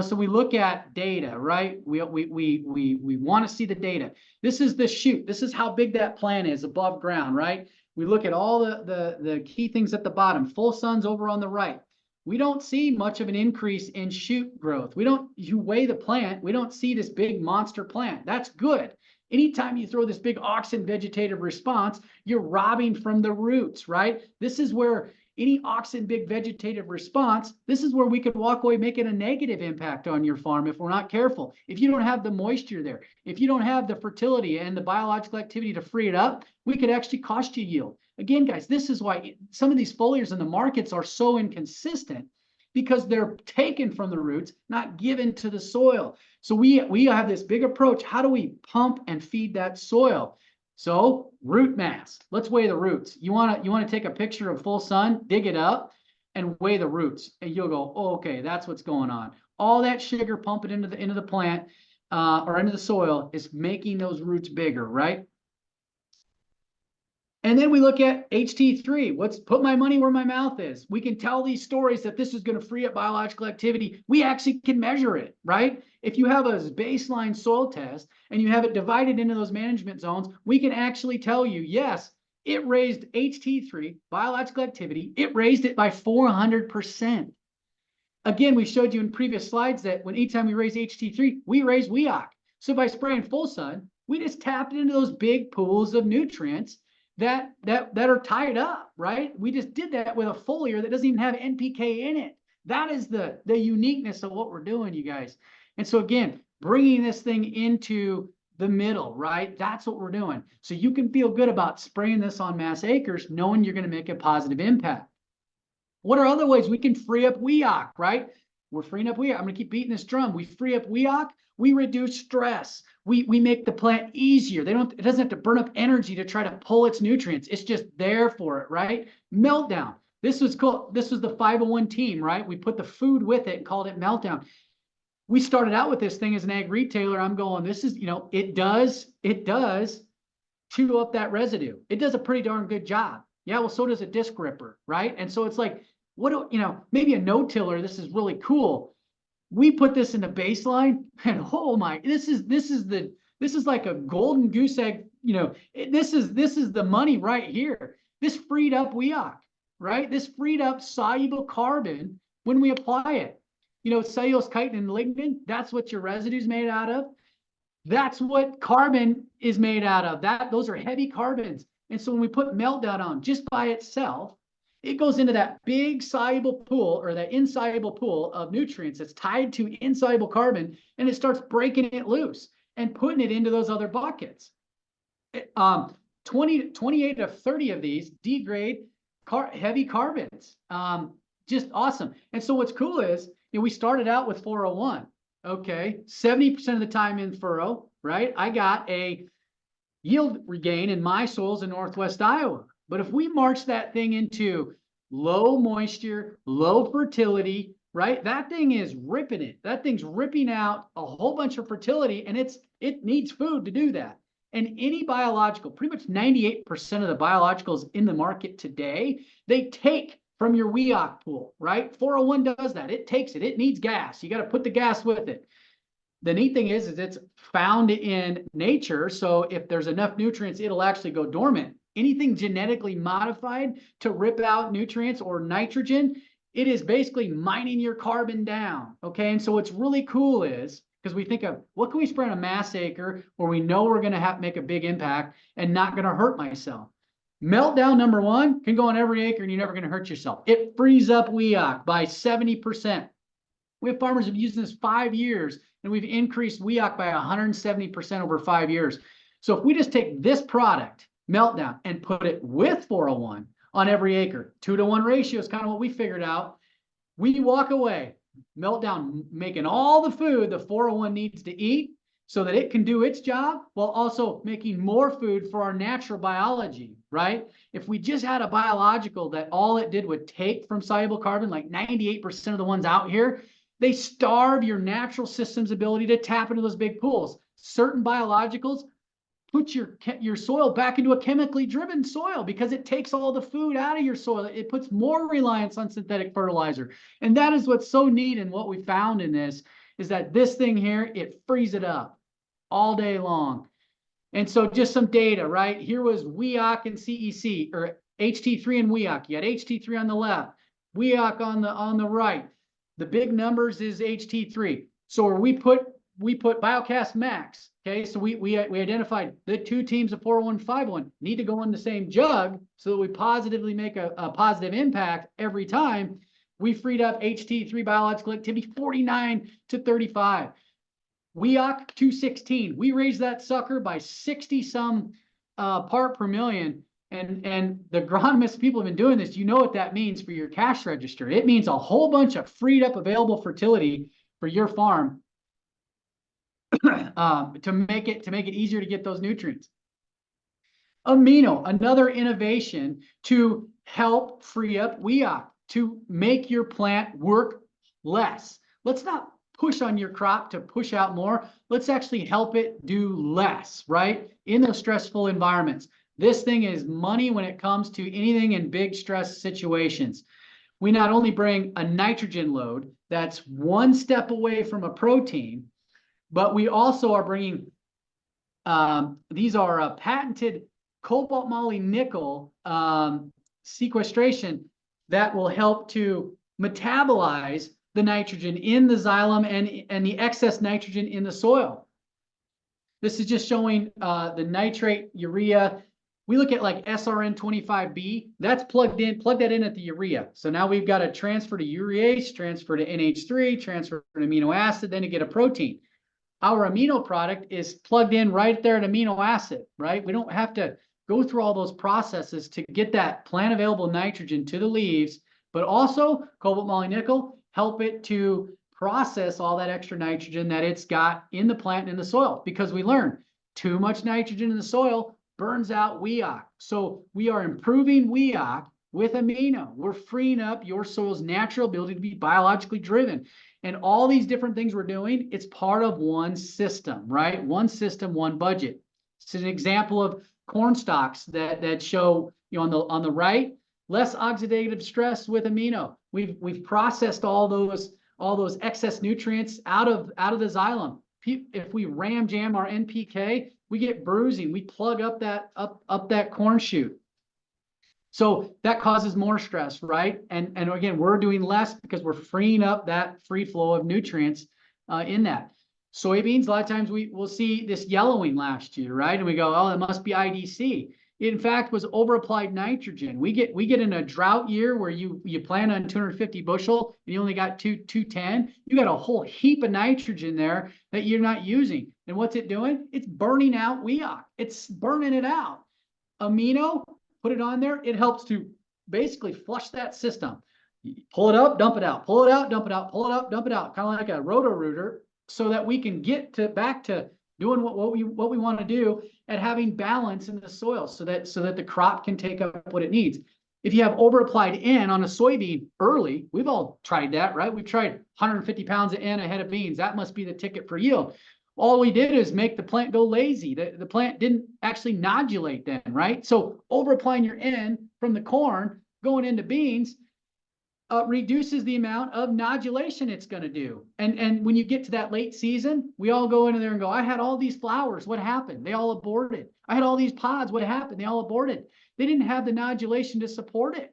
So we look at data, right? We want to see the data. This is the shoot. This is how big that plant is above ground, right? We look at all the key things at the bottom. Full Sun's over on the right. We don't see much of an increase in shoot growth. You weigh the plant, we don't see this big monster plant. That's good. Anytime you throw this big auxin vegetative response, you're robbing from the roots, right? This is where any auxin big vegetative response, this is where we could walk away making a negative impact on your farm if we're not careful. If you don't have the moisture there, if you don't have the fertility and the biological activity to free it up, we could actually cost you yield. Again, guys, this is why some of these foliars in the markets are so inconsistent, because they're taken from the roots, not given to the soil. So we have this big approach. How do we pump and feed that soil? So root mass, let's weigh the roots. You want to take a picture of Full Sun, dig it up, and weigh the roots, and you'll go, oh, okay, that's what's going on. All that sugar pumping into the plant or into the soil is making those roots bigger, right? And then we look at HT3. Put my money where my mouth is. We can tell these stories that this is going to free up biological activity. We actually can measure it, right? If you have a baseline soil test and you have it divided into those management zones, we can actually tell you, yes, it raised HT3, biological activity. It raised it by 400%. Again, we showed you in previous slides that anytime we raise HT3, we raise WEOC. So by spraying Full Sun, we just tapped into those big pools of nutrients that are tied up, right? We just did that with a foliar that doesn't even have NPK in it. That is the uniqueness of what we're doing, you guys. And so again, bringing this thing into the middle, right? That's what we're doing. So you can feel good about spraying this on mass acres, knowing you're going to make a positive impact. What are other ways we can free up WEOC, right? We're freeing up WEOC. I'm going to keep beating this drum. We free up WEOC. We reduce stress. We make the plant easier. It doesn't have to burn up energy to try to pull its nutrients. It's just there for it, right? Meltdown. This was cool. This was the 501 team, right? We put the food with it and called it Meltdown. We started out with this thing as an ag retailer. I'm going, this is, it does chew up that residue. It does a pretty darn good job. Yeah, well, so does a disc ripper, right? And so it's like, maybe a no-tiller, this is really cool. We put this in the baseline, and oh my, this is like a golden goose egg. This is the money right here. This freed up WEOC, right? This freed up soluble carbon when we apply it. Cellulose, chitin, and lignin, that's what your residue is made out of. That's what carbon is made out of. Those are heavy carbons. And so when we put Meltdown on just by itself, it goes into that big soluble pool, or that insoluble pool of nutrients that's tied to insoluble carbon, and it starts breaking it loose and putting it into those other buckets. 28 to 30 of these degrade heavy carbons. Just awesome. And so what's cool is, we started out with 401. Okay, 70% of the time in furrow, right? I got a yield regain in my soils in Northwest Iowa. But if we march that thing into low moisture, low fertility, right? That thing is ripping it. That thing's ripping out a whole bunch of fertility, and it needs food to do that. And any biological, pretty much 98% of the biologicals in the market today, they take from your WEOC pool, right? 401 does that. It takes it. It needs gas. You got to put the gas with it. The neat thing is it's found in nature. So if there's enough nutrients, it'll actually go dormant. Anything genetically modified to rip out nutrients or nitrogen, it is basically mining your carbon down. Okay. And so what's really cool is, because we think of what can we spray on a mass acre where we know we're going to have to make a big impact and not going to hurt myself. Meltdown number one can go on every acre and you're never going to hurt yourself. It frees up WEOC by 70%. We have farmers who've used this 5 years, and we've increased WEOC by 170% over 5 years. So if we just take this product, Meltdown, and put it with 401 on every acre, 2-to-1 ratio is kind of what we figured out. We walk away, Meltdown making all the food the 401 needs to eat so that it can do its job, while also making more food for our natural biology, right? If we just had a biological that all it did would take from soluble carbon, like 98% of the ones out here, they starve your natural system's ability to tap into those big pools. Certain biologicals put your soil back into a chemically driven soil because it takes all the food out of your soil. It puts more reliance on synthetic fertilizer. And that is what's so neat, and what we found in this is that this thing here, it frees it up all day long. And so just some data, right? Here was WEOC and CEC, or HT3 and WEOC. You had HT3 on the left, WEOC on the right. The big numbers is HT3. So where we put Biocast Max. Okay, so we identified the two teams of 401, 501 need to go in the same jug so that we positively make a positive impact every time. We freed up HT3 biological activity 49 to 35. WEOC 216. We raised that sucker by 60 some part per million. And the agronomist people have been doing this. You know what that means for your cash register. It means a whole bunch of freed up available fertility for your farm to make it easier to get those nutrients. Amino, another innovation to help free up WEOC, to make your plant work less. Let's not push on your crop to push out more. Let's actually help it do less, right? In those stressful environments. This thing is money when it comes to anything in big stress situations. We not only bring a nitrogen load that's one step away from a protein, but we also are bringing, these are patented cobalt moly nickel sequestration that will help to metabolize the nitrogen in the xylem and the excess nitrogen in the soil. This is just showing the nitrate, urea. We look at like SRN25B, that's plugged that in at the urea. So now we've got to transfer to urease, transfer to NH3, transfer to amino acid, then to get a protein. Our amino product is plugged in right there at amino acid, right? We don't have to go through all those processes to get that plant available nitrogen to the leaves, but also cobalt moly nickel help it to process all that extra nitrogen that it's got in the plant and in the soil, because we learned too much nitrogen in the soil burns out WEOC. So we are improving WEOC with amino. We're freeing up your soil's natural ability to be biologically driven. And all these different things we're doing, it's part of one system, right? One system, one budget. It's an example of corn stalks that show, you know, on the right, less oxidative stress with amino. We've processed all those excess nutrients out of the xylem. If we ram jam our NPK, we get bruising. We plug up that corn shoot. So that causes more stress, right? And again, we're doing less because we're freeing up that free flow of nutrients in that. Soybeans, a lot of times we'll see this yellowing last year, right? And we go, oh, it must be IDC. It, in fact, was overapplied nitrogen. We get in a drought year where you plant on 250 bushel and you only got 210. You got a whole heap of nitrogen there that you're not using. And what's it doing? It's burning out WEOC. It's burning it out. Amino, put it on there. It helps to basically flush that system. Pull it up, dump it out. Pull it out, dump it out. Pull it up, dump it out. Kind of like a roto-rooter, so that we can get back to doing what we want to do at having balance in the soil, so that the crop can take up what it needs. If you have overapplied N on a soybean early, we've all tried that, right? We've tried 150 pounds of N ahead of beans. That must be the ticket for yield. All we did is make the plant go lazy. The plant didn't actually nodulate then, right? So overapplying your N from the corn going into beans reduces the amount of nodulation it's going to do. And when you get to that late season, we all go into there and go, I had all these flowers. What happened? They all aborted. I had all these pods. What happened? They all aborted. They didn't have the nodulation to support it,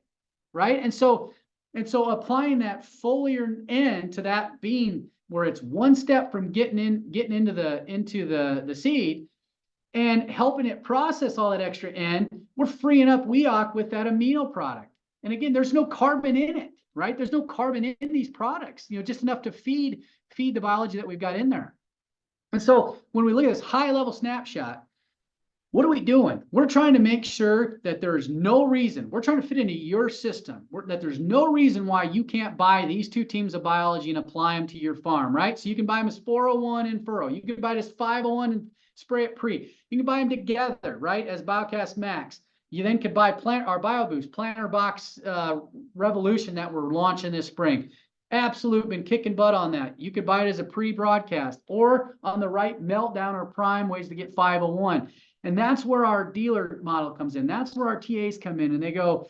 right? And so applying that foliar N to that bean, where it's one step from getting into the seed and helping it process all that extra N, we're freeing up WEOC with that amino product. And again, there's no carbon in it, right? There's no carbon in these products, you know, just enough to feed the biology that we've got in there. And so when we look at this high level snapshot, what are we doing? We're trying to make sure that there's no reason, we're trying to fit into your system, that there's no reason why you can't buy these two teams of biology and apply them to your farm, right? So you can buy them as 401 and furrow. You can buy it as 501 and spray it pre. You can buy them together, right, as Biocast Max. You then could buy our BioBoost Planter Box Revolution that we're launching this spring. Absolute, been kicking butt on that. You could buy it as a pre-broadcast, or on the right, Meltdown or Prime, ways to get 501. And that's where our dealer model comes in. That's where our TAs come in, and they go,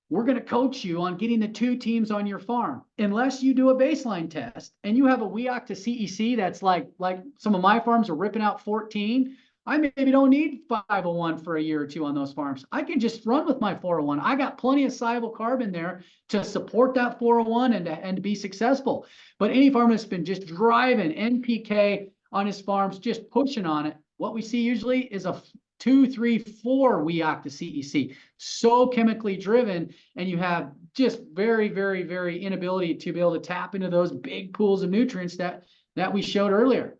we're going to coach you on getting the two teams on your farm. Unless you do a baseline test and you have a WEOC to CEC that's like some of my farms are ripping out 14, I maybe don't need 501 for a year or two on those farms. I can just run with my 401. I got plenty of soluble carbon there to support that 401 and to be successful. But any farmer that's been just driving NPK on his farms, just pushing on it, what we see usually is a 2, 3, 4 WEOC to CEC. So chemically driven, and you have just very, very, very inability to be able to tap into those big pools of nutrients that we showed earlier.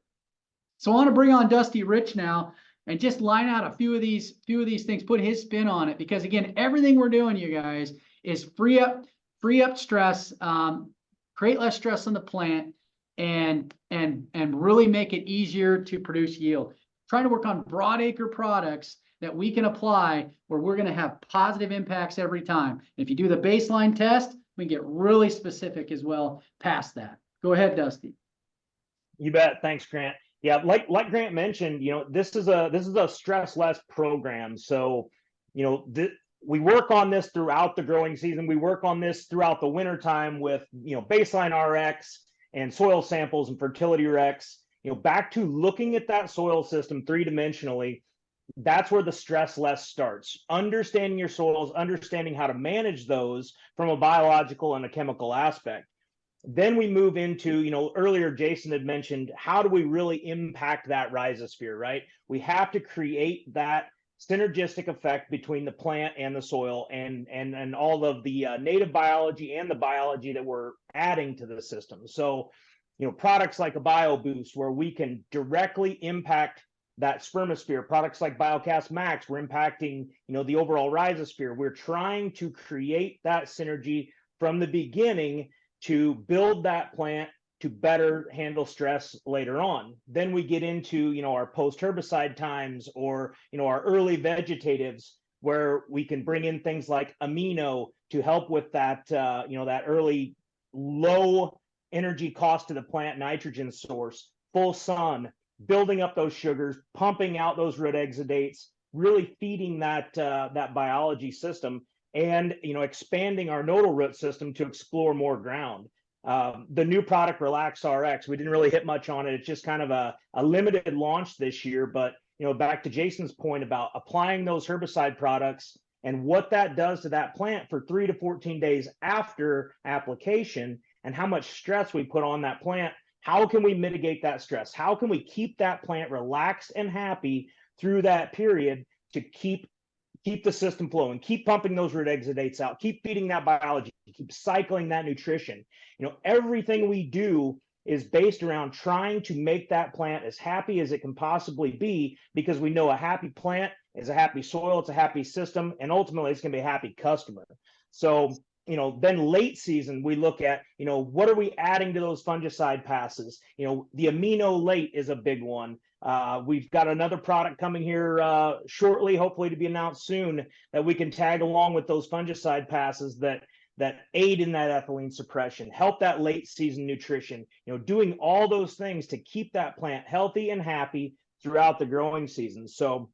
So I want to bring on Dusty Rich now and just line out a few of these things, put his spin on it, because again, everything we're doing, you guys, is free up stress, create less stress on the plant, and really make it easier to produce yield. Trying to work on broadacre products that we can apply where we're going to have positive impacts every time. If you do the baseline test, we get really specific as well past that. Go ahead, Dusty. You bet. Thanks, Grant. Yeah, like Grant mentioned, you know, this is a stress less program. So, you know, we work on this throughout the growing season. We work on this throughout the winter time with, you know, baseline RX and soil samples and fertility RX. You know, back to looking at that soil system three-dimensionally. That's where the stress less starts. Understanding your soils, understanding how to manage those from a biological and a chemical aspect. Then we move into, you know, earlier Jason had mentioned, how do we really impact that rhizosphere, right? We have to create that synergistic effect between the plant and the soil and all of the native biology and the biology that we're adding to the system. So, you know, products like a BioBoost, where we can directly impact that spermosphere. Products like Biocast Max, we're impacting, you know, the overall rhizosphere. We're trying to create that synergy from the beginning to build that plant to better handle stress later on. Then we get into, our post herbicide times, or, our early vegetatives, where we can bring in things like amino to help with that, that early low energy cost to the plant nitrogen source, full sun, building up those sugars, pumping out those root exudates, really feeding that biology system, and expanding our nodal root system to explore more ground. The new product, Relax RX, we didn't really hit much on it. It's just kind of a limited launch this year. But back to Jason's point about applying those herbicide products and what that does to that plant for 3 to 14 days after application, and how much stress we put on that plant. How can we mitigate that stress? How can we keep that plant relaxed and happy through that period to keep the system flowing, keep pumping those root exudates out, keep feeding that biology, keep cycling that nutrition? Everything we do is based around trying to make that plant as happy as it can possibly be, because we know a happy plant is a happy soil, it's a happy system, and ultimately it's going to be a happy customer. So, then late season, we look at, what are we adding to those fungicide passes? The amino late is a big one. We've got another product coming here shortly, hopefully to be announced soon, that we can tag along with those fungicide passes that aid in that ethylene suppression, help that late season nutrition, doing all those things to keep that plant healthy and happy throughout the growing season. So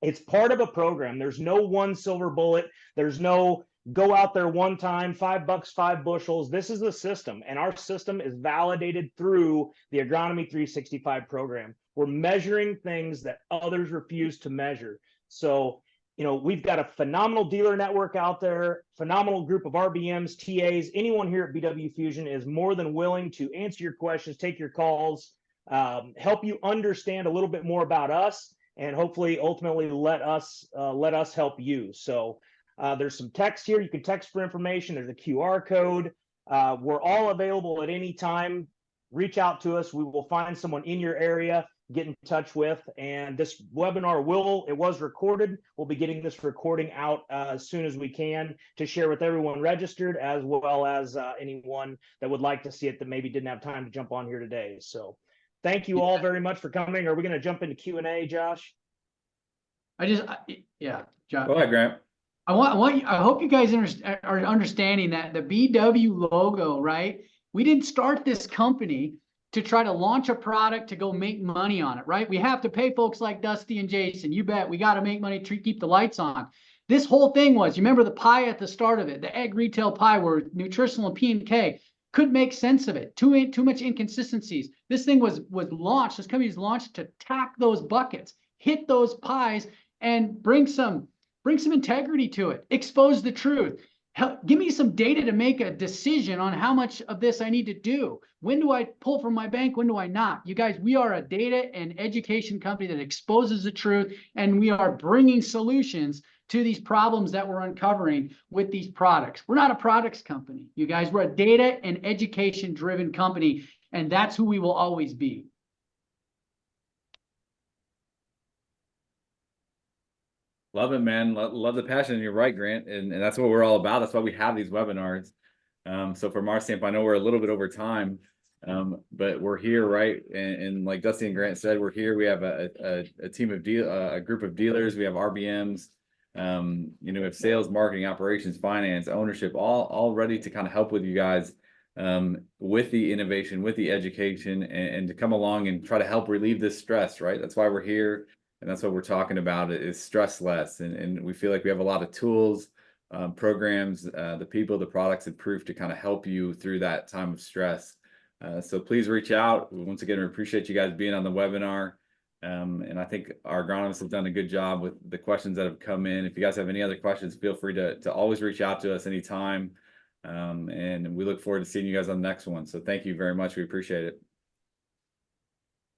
it's part of a program. There's no one silver bullet. There's no go out there one time, $5, 5 bushels. This is a system, and our system is validated through the Agronomy 365 program. We're measuring things that others refuse to measure. So, we've got a phenomenal dealer network out there, phenomenal group of RBMs, TAs. Anyone here at BW Fusion is more than willing to answer your questions, take your calls, help you understand a little bit more about us, and hopefully ultimately let us help you. So there's some text here. You can text for information. There's a QR code. We're all available at any time. Reach out to us. We will find someone in your area, get in touch with. And this webinar it was recorded. We'll be getting this recording out as soon as we can to share with everyone registered, as well as anyone that would like to see it that maybe didn't have time to jump on here today. So thank you all very much for coming. Are we going to jump into Q&A, Josh? Yeah, Josh. Go ahead, Grant. I hope you guys are understanding that the BW logo, right? We didn't start this company to try to launch a product to go make money on it, right? We have to pay folks like Dusty and Jason. You bet. We got to make money to keep the lights on. This whole thing was, you remember the pie at the start of it, the egg retail pie where nutritional and P&K couldn't make sense of it. Too much inconsistencies. This thing was launched. This company was launched to tack those buckets, hit those pies, and bring some integrity to it. Expose the truth. Give me some data to make a decision on how much of this I need to do. When do I pull from my bank? When do I not? You guys, we are a data and education company that exposes the truth, and we are bringing solutions to these problems that we're uncovering with these products. We're not a products company, you guys. We're a data and education driven company, and that's who we will always be. Love it, man. Love the passion. And you're right, Grant. And that's what we're all about. That's why we have these webinars. So from our standpoint, I know we're a little bit over time, but we're here, right? And like Dusty and Grant said, we're here. We have a team of a group of dealers. We have RBMs. We have sales, marketing, operations, finance, ownership, all ready to kind of help with you guys with the innovation, with the education, and to come along and try to help relieve this stress, right? That's why we're here. And that's what we're talking about, is stress less. And we feel like we have a lot of tools, programs, the people, the products, and proof to kind of help you through that time of stress. So please reach out. Once again, we appreciate you guys being on the webinar. And I think our agronomists have done a good job with the questions that have come in. If you guys have any other questions, feel free to always reach out to us anytime. And we look forward to seeing you guys on the next one. So thank you very much. We appreciate it.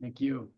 Thank you.